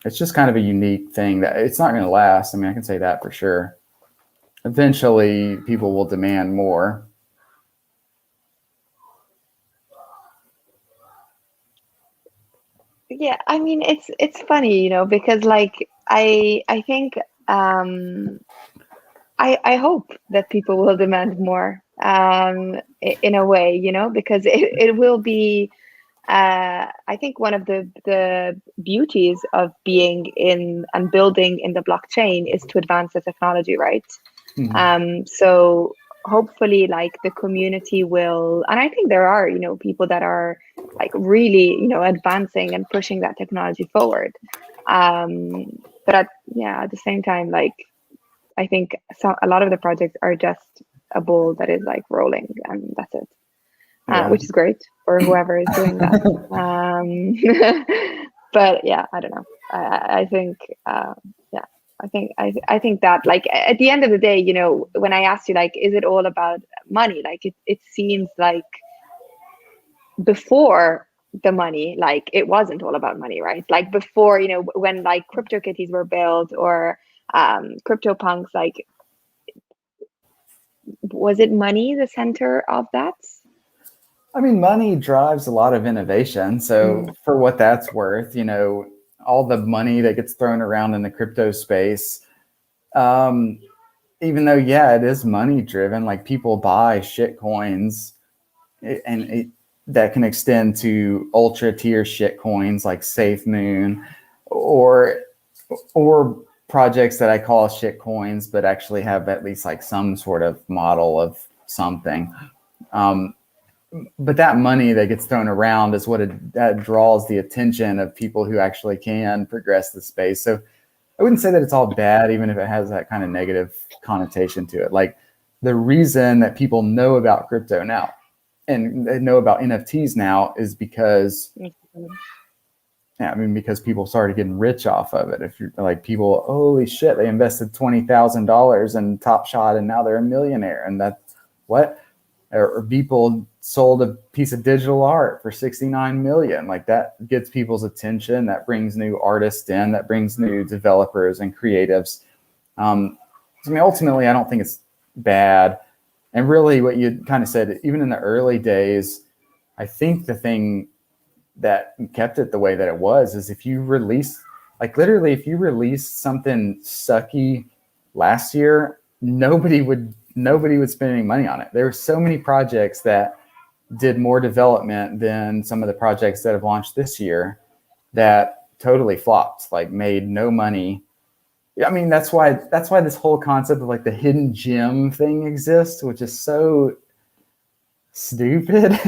it's just kind of a unique thing that it's not going to last. I can say that for sure. Eventually, people will demand more. Yeah, it's funny, because like I think I hope that people will demand more in a way, because it will be I think one of the beauties of being in and building in the blockchain is to advance the technology, right? Mm-hmm. So hopefully like the community will, and I think there are, people that are like really, advancing and pushing that technology forward. But at the same time, like I think a lot of the projects are just a ball that is like rolling and that's it. Which is great for whoever is doing that. But yeah, I don't know. I think I think that like at the end of the day, when I asked you like, is it all about money? Like it seems like before the money, like it wasn't all about money, right? Like before, when like CryptoKitties were built or Cryptopunks, like was it money the center of that? Money drives a lot of innovation. So for what that's worth, all the money that gets thrown around in the crypto space, even though, it is money driven, like people buy shit coins that can extend to ultra tier shit coins like Safe Moon or projects that I call shit coins, but actually have at least like some sort of model of something. But that money that gets thrown around is that draws the attention of people who actually can progress the space. So I wouldn't say that it's all bad, even if it has that kind of negative connotation to it. Like the reason that people know about crypto now and they know about NFTs now is because, because people started getting rich off of it. If you're like people, holy shit, they invested $20,000 in Top Shot and now they're a millionaire. And that's what? Or people sold a piece of digital art for 69 million. Like that gets people's attention. That brings new artists in. That brings new developers and creatives. Ultimately, I don't think it's bad. And really, what you kind of said, even in the early days, I think the thing that kept it the way that it was is if you release, like literally, if you released something sucky last year, nobody would spend any money on it. There were so many projects that did more development than some of the projects that have launched this year that totally flopped, like made no money. I mean, that's why this whole concept of like the hidden gem thing exists, which is so stupid.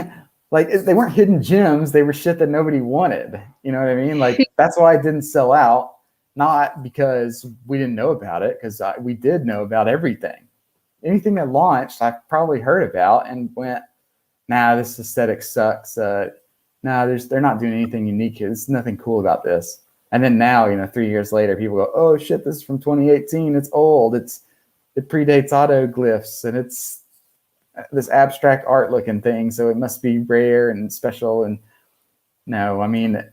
Like they weren't hidden gems, they were shit that nobody wanted. You know what I mean? Like that's why it didn't sell out, not because we didn't know about it, because we did know about everything. Anything that launched, I've probably heard about and went, nah, this aesthetic sucks. Nah, they're not doing anything unique here. There's nothing cool about this. And then now, 3 years later, people go, oh shit, this is from 2018. It's old. It predates autoglyphs, and it's this abstract art looking thing. So it must be rare and special. And no, I mean,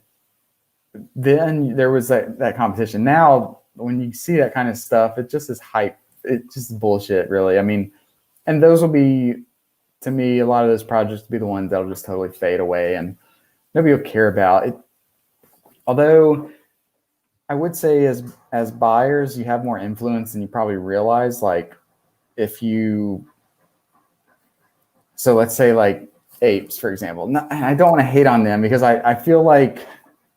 then there was that competition. Now, when you see that kind of stuff, it just is hype. It's just bullshit, really. I mean, and those will be, to me, a lot of those projects will be the ones that'll just totally fade away and nobody will care about it. Although I would say as buyers, you have more influence than you probably realize. Like so let's say like apes, for example. I don't want to hate on them because I feel like,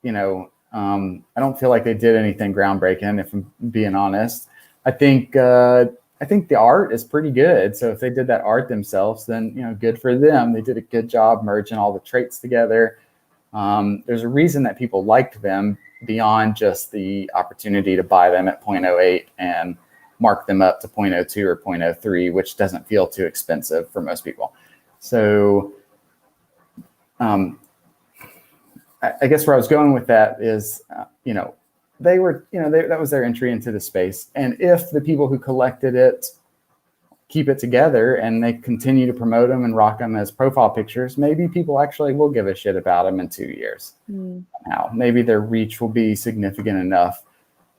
I don't feel like they did anything groundbreaking, if I'm being honest. I think the art is pretty good. So if they did that art themselves, then, good for them. They did a good job merging all the traits together. There's a reason that people liked them beyond just the opportunity to buy them at 0.08 and mark them up to 0.02 or 0.03, which doesn't feel too expensive for most people. So I guess where I was going with that is, they were, that was their entry into the space. And if the people who collected it keep it together and they continue to promote them and rock them as profile pictures, maybe people actually will give a shit about them in 2 years. Now, maybe their reach will be significant enough.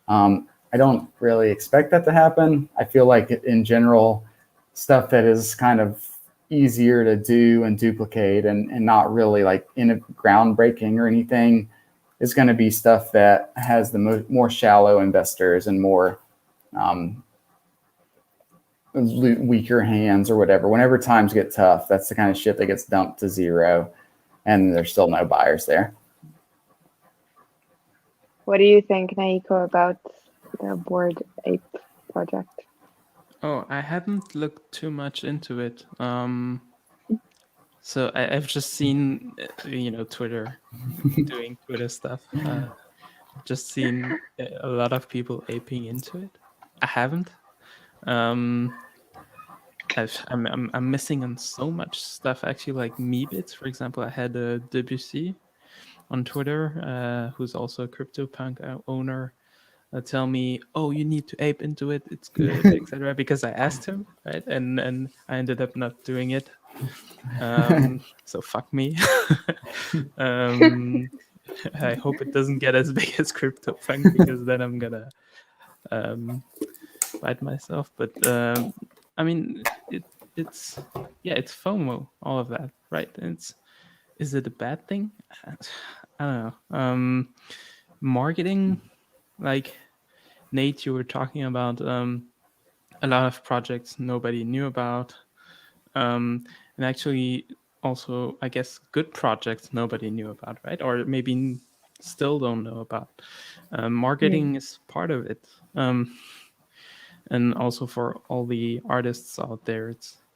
I don't really expect that to happen. I feel like in general, stuff that is kind of easier to do and duplicate and not really like groundbreaking or anything is going to be stuff that has the more shallow investors and more weaker hands or whatever. Whenever times get tough, that's the kind of shit that gets dumped to zero and there's still no buyers there. What do you think, Naiko, about the Bored Ape project? Oh, I hadn't looked too much into it. So I've just seen, Twitter doing Twitter stuff. Just seen a lot of people aping into it. I haven't. I'm missing on so much stuff actually, like Meebits, for example. I had a Debussy on Twitter, who's also a CryptoPunk owner, tell me, oh, you need to ape into it, it's good, etc. Because I asked him, right? And I ended up not doing it. So fuck me. I hope it doesn't get as big as CryptoPunk, because then I'm gonna bite myself. But I mean, it's FOMO, all of that, right? Is it a bad thing? I don't know. Marketing, like Nate, you were talking about a lot of projects nobody knew about, and actually also, I guess, good projects nobody knew about, right? Or maybe still don't know about. Marketing is part of it. And also for all the artists out there,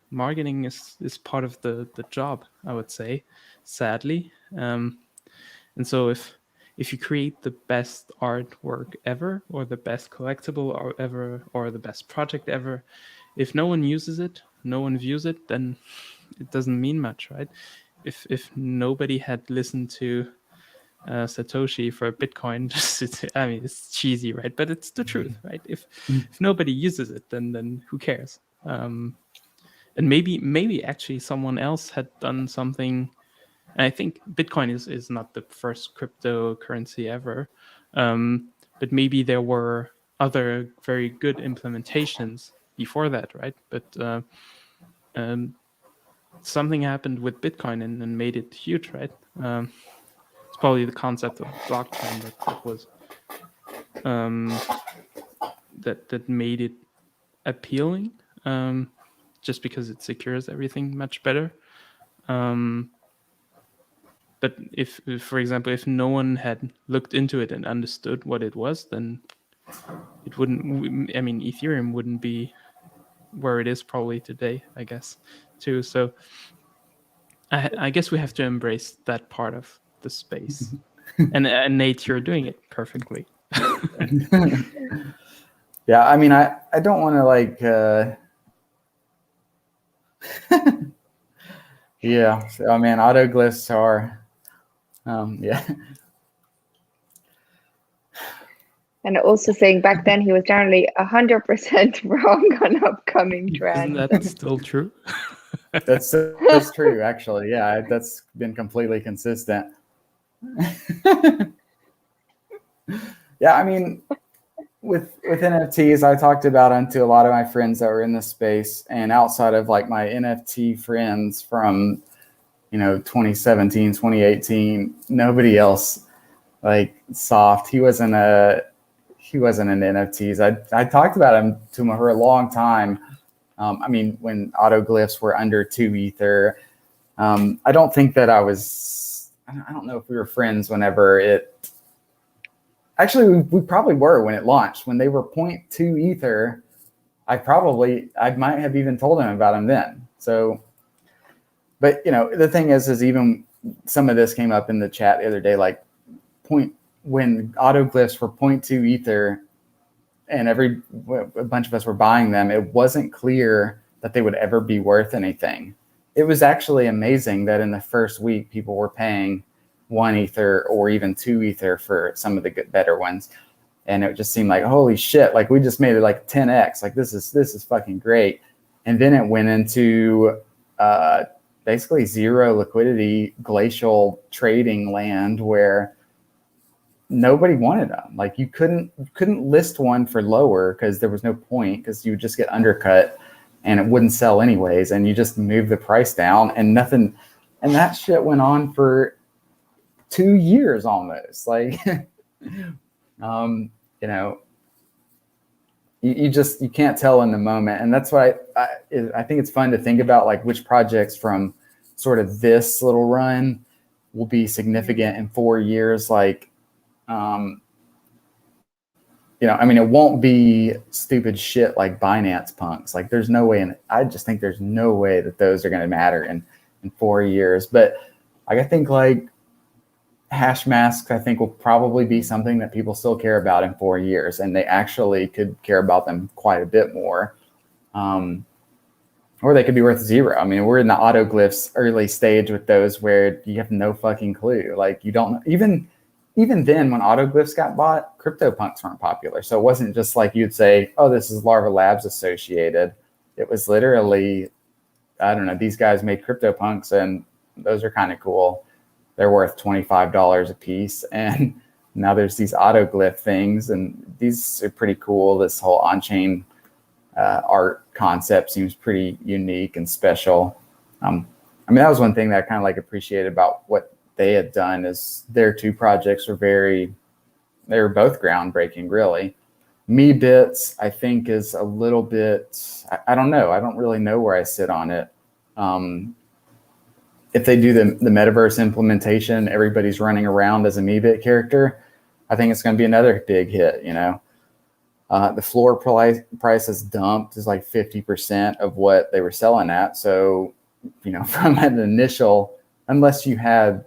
marketing is part of the job, I would say, sadly. And so if you create the best artwork ever, or the best collectible ever, or the best project ever, if no one uses it, no one views it, then it doesn't mean much, right? If nobody had listened to Satoshi for Bitcoin, I mean, it's cheesy, right? But it's the truth, right? If nobody uses it, then who cares? And maybe actually someone else had done something. And I think Bitcoin is not the first cryptocurrency ever, but maybe there were other very good implementations before that, right? But something happened with Bitcoin and made it huge, right? It's probably the concept of blockchain that was that made it appealing, just because it secures everything much better. But if, for example, if no one had looked into it and understood what it was, then it wouldn't. I mean, Ethereum wouldn't be where it is probably today, I guess, too. So I guess we have to embrace that part of the space. And Nate, you're doing it perfectly. Yeah, I mean, I don't want to like, yeah. So, I mean, autoglyphs are, yeah. And also saying back then he was generally 100% wrong on upcoming Isn't trends. that still true? That's true, actually. Yeah, that's been completely consistent. Yeah, I mean, with NFTs, I talked about them to a lot of my friends that were in the space, and outside of like my NFT friends from 2017, 2018, nobody else like Soft. He wasn't in NFTs. I talked about him to him for a long time. I mean, when autoglyphs were under 2 Ether, I don't think that I don't know if we were friends whenever it. Actually, we probably were when it launched. When they were 0.2 Ether, I might have even told him about him then. So, but the thing is even some of this came up in the chat the other day, like when autoglyphs were 0.2 Ether, and a bunch of us were buying them, it wasn't clear that they would ever be worth anything. It was actually amazing that in the first week, people were paying 1 Ether or even 2 Ether for some of the better ones. And it just seemed like, holy shit, like we just made it like 10x. Like this is fucking great. And then it went into basically zero liquidity, glacial trading land where nobody wanted them. Like you couldn't list one for lower because there was no point, because you would just get undercut and it wouldn't sell anyways. And you just move the price down and nothing. And that shit went on for 2 years almost. Like, you can't tell in the moment. And that's why I think it's fun to think about like which projects from sort of this little run will be significant in 4 years. Like, I mean, it won't be stupid shit like Binance punks. Like there's no way, I just think there's no way that those are going to matter in 4 years. But like, I think like hash masks, I think will probably be something that people still care about in 4 years, and they actually could care about them quite a bit more. Or they could be worth zero. I mean, we're in the autoglyphs early stage with those where you have no fucking clue. Like you don't even then when autoglyphs got bought, Cryptopunks weren't popular. So it wasn't just like you'd say, oh, this is Larva Labs associated. It was literally, I don't know, these guys made Cryptopunks and those are kind of cool. They're worth $25 a piece. And now there's these autoglyph things, and these are pretty cool. This whole on-chain art concept seems pretty unique and special. I mean, that was one thing that I kind of like appreciated about what they had done, is their 2 projects were they were both groundbreaking, really. Meebits, I think, is a little bit, I don't know. I don't really know where I sit on it. If they do the metaverse implementation, everybody's running around as a Meebit character, I think it's going to be another big hit, The floor price is dumped, is like 50% of what they were selling at. So, from an initial, unless you had,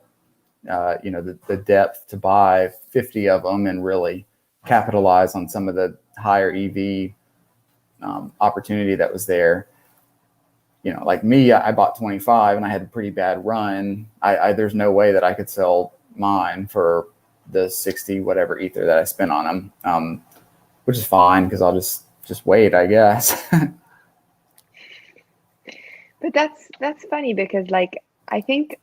the depth to buy 50 of them and really capitalize on some of the higher EV opportunity that was there. Like me, I bought 25 and I had a pretty bad run. There's no way that I could sell mine for the 60 whatever Ether that I spent on them, which is fine because I'll just wait, I guess. But that's funny because like I think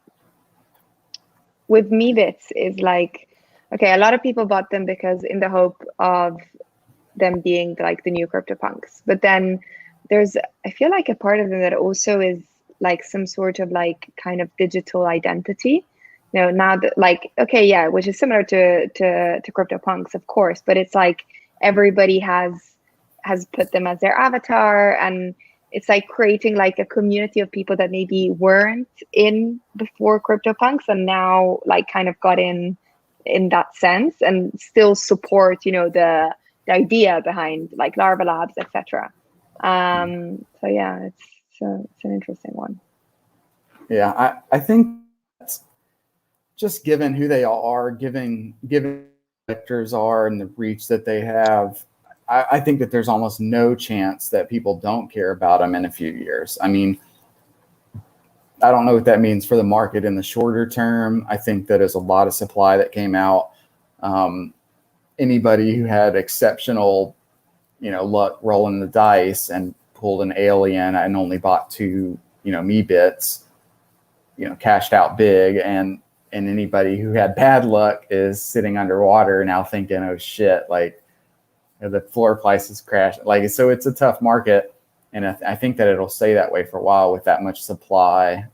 with Meebits is like, okay, a lot of people bought them because in the hope of them being like the new CryptoPunks. But then I feel like a part of them that also is like some sort of like kind of digital identity. Now that like, okay, yeah, which is similar to CryptoPunks, of course, but it's like everybody has put them as their avatar, and it's like creating like a community of people that maybe weren't in before CryptoPunks and now like kind of got in that sense and still support, the the idea behind like Larva Labs, etc. So yeah, it's an interesting one. Yeah, I think that's just given who they are, given collectors are and the reach that they have, I think that there's almost no chance that people don't care about them in a few years. I mean, I don't know what that means for the market in the shorter term. I think that there's a lot of supply that came out. Anybody who had exceptional, luck rolling the dice and pulled an alien and only bought 2, Meebits, cashed out big, and anybody who had bad luck is sitting underwater now thinking, oh shit, like the floor prices crashed. Like, so it's a tough market. And I think that it'll stay that way for a while with that much supply.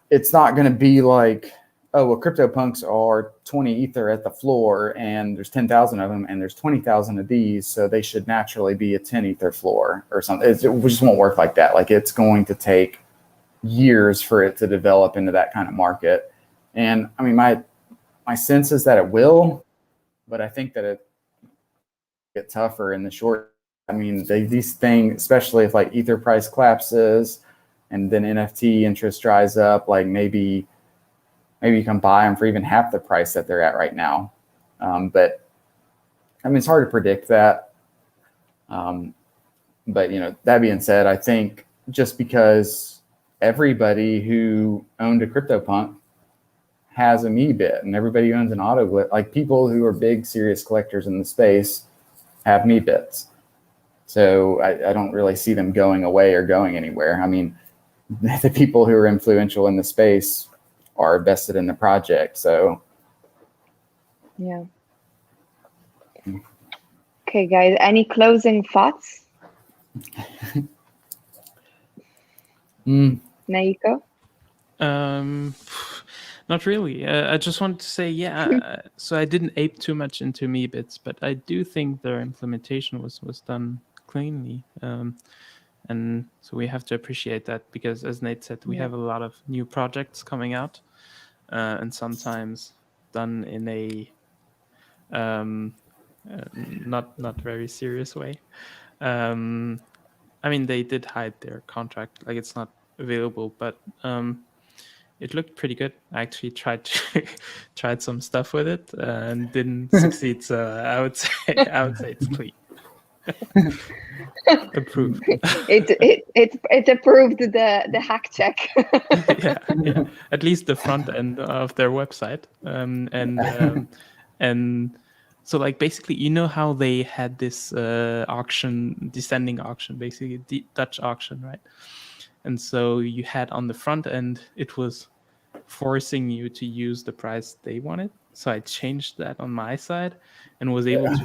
It's not going to be like, oh, well, CryptoPunks are 20 Ether at the floor and there's 10,000 of them and there's 20,000 of these. So they should naturally be a 10 Ether floor or something. It just won't work like that. Like, it's going to take years for it to develop into that kind of market. And I mean, my sense is that it will, but I think that it get tougher in the short. I mean, these things, especially if like Ether price collapses and then NFT interest dries up, like maybe you can buy them for even half the price that they're at right now. But I mean, it's hard to predict that. But that being said, I think just because everybody who owned a CryptoPunk has a Meebit, and everybody who owns an autoglyph, like people who are big, serious collectors in the space have Meebits. So I don't really see them going away or going anywhere. I mean, the people who are influential in the space are vested in the project. So yeah. Okay, guys, any closing thoughts? Naiko? Not really. I just wanted to say, so I didn't ape too much into Meebits, but I do think their implementation was done cleanly. And so we have to appreciate that, because as Nate said, we have a lot of new projects coming out, and sometimes done in a not very serious way. I mean, they did hide their contract, like it's not available, but it looked pretty good. I actually tried some stuff with it and didn't succeed. So I would say it's clean. Approved. It approved the hack check. yeah. At least the front end of their website, and so like basically, how they had this auction, descending auction, basically Dutch auction, right? And so you had on the front end, it was forcing you to use the price they wanted. So I changed that on my side and was able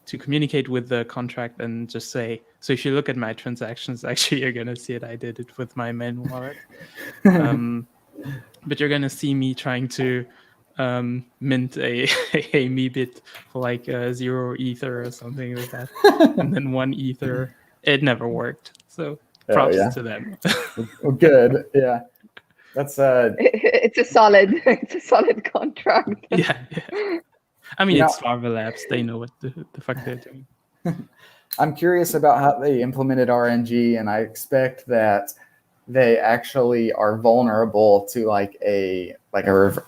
to communicate with the contract and just say, so if you look at my transactions, actually, you're going to see it. I did it with my main wallet. But you're going to see me trying to mint a Meebit for like 0 Ether or something like that. And then 1 Ether. It never worked. So props to them. Well, good. Yeah. That's it's a solid contract. Yeah. I mean, it's Larva Labs. They know what the fuck they're doing. I'm curious about how they implemented RNG, and I expect that they actually are vulnerable to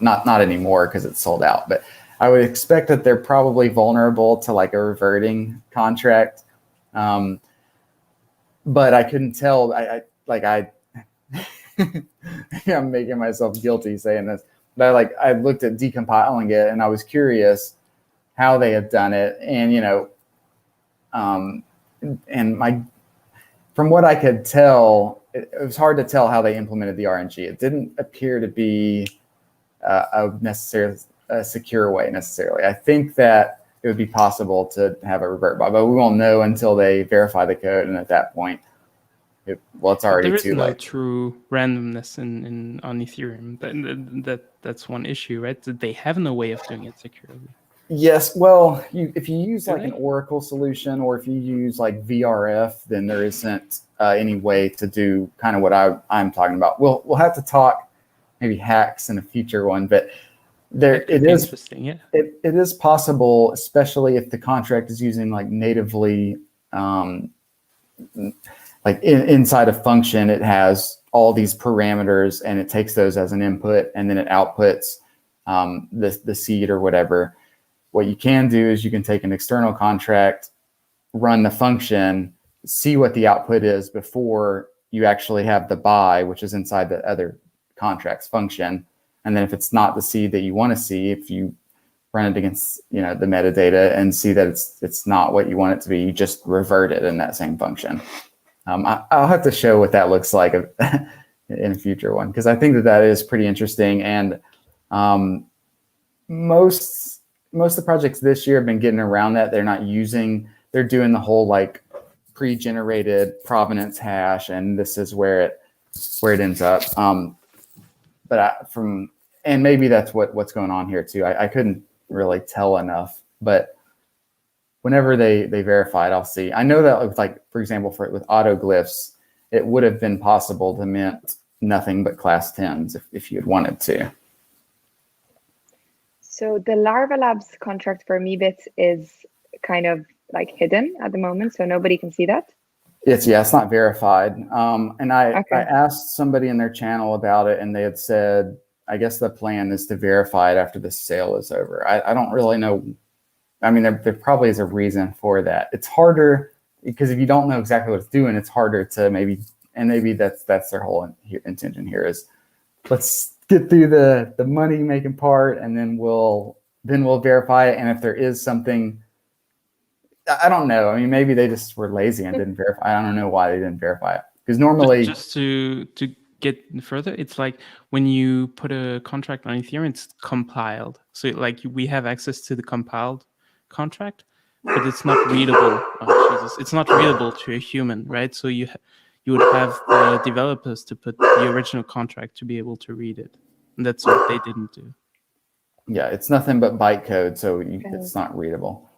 not anymore because it's sold out, but I would expect that they're probably vulnerable to like a reverting contract. But I couldn't tell. I'm making myself guilty saying this, but I looked at decompiling it and I was curious how they had done it, and from what I could tell, it was hard to tell how they implemented the RNG. It didn't appear to be a secure way necessarily. I think that it would be possible to have a revert bot, but we won't know until they verify the code, and at that point, it's already there is too no late. True randomness on Ethereum. That's one issue, right? They have no way of doing it securely. Yes, well, if you use an Oracle solution, or if you use like VRF, then there isn't any way to do kind of what I'm talking about. We'll have to talk maybe hacks in a future one, but There, Could it be is. interesting. Yeah. It is possible, especially if the contract is using like natively, like inside a function, it has all these parameters and it takes those as an input and then it outputs the seed or whatever. What you can do is you can take an external contract, run the function, see what the output is before you actually have the buy, which is inside the other contract's function. And then if it's not the seed that you want to see, if you run it against the metadata and see that it's not what you want it to be, you just revert it in that same function. I'll have to show what that looks like in a future one, because I think that is pretty interesting. And most of the projects this year have been getting around that. They're doing the whole like pre-generated provenance hash, and this is where it ends up. And maybe that's what's going on here too. I couldn't really tell enough, but whenever they verify it, I'll see. I know that with, like, for example, with autoglyphs, it would have been possible to mint nothing but class 10s if you had wanted to. So the Larva Labs contract for Meebits is kind of like hidden at the moment, so nobody can see that. It's not verified. And I Okay. asked somebody in their channel about it, and they had said, I guess the plan is to verify it after the sale is over. I don't really know. I mean, there probably is a reason for that. It's harder because if you don't know exactly what it's doing, it's harder to maybe that's their whole intention here is let's get through the money making part, and then we'll verify it. And if there is something, I don't know. I mean, maybe they just were lazy and didn't verify. I don't know why they didn't verify it, because normally just to get further, it's like when you put a contract on Ethereum, it's compiled. So like we have access to the compiled contract, but it's not readable. Oh, Jesus. It's not readable to a human, right? So you would have the developers to put the original contract to be able to read it. And that's what they didn't do. Yeah, it's nothing but bytecode, so it's not readable.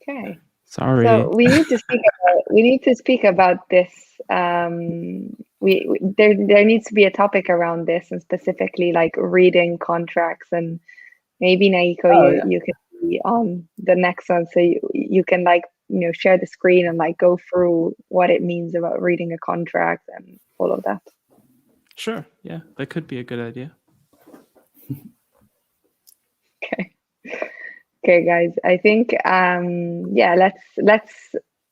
Okay. Sorry. So we need to speak about this. There needs to be a topic around this, and specifically like reading contracts, and maybe Naiko, you can be on the next one, so you can like share the screen and like go through what it means about reading a contract and all of that. Sure. Yeah, that could be a good idea. Okay, guys. I think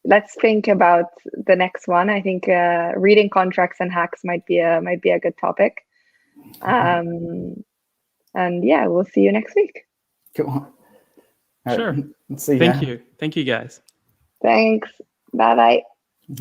let's think about the next one. I think reading contracts and hacks might be a good topic. And yeah, we'll see you next week. Come on. Sure. Let's see. Thank you. Thank you, guys. Thanks. Bye bye.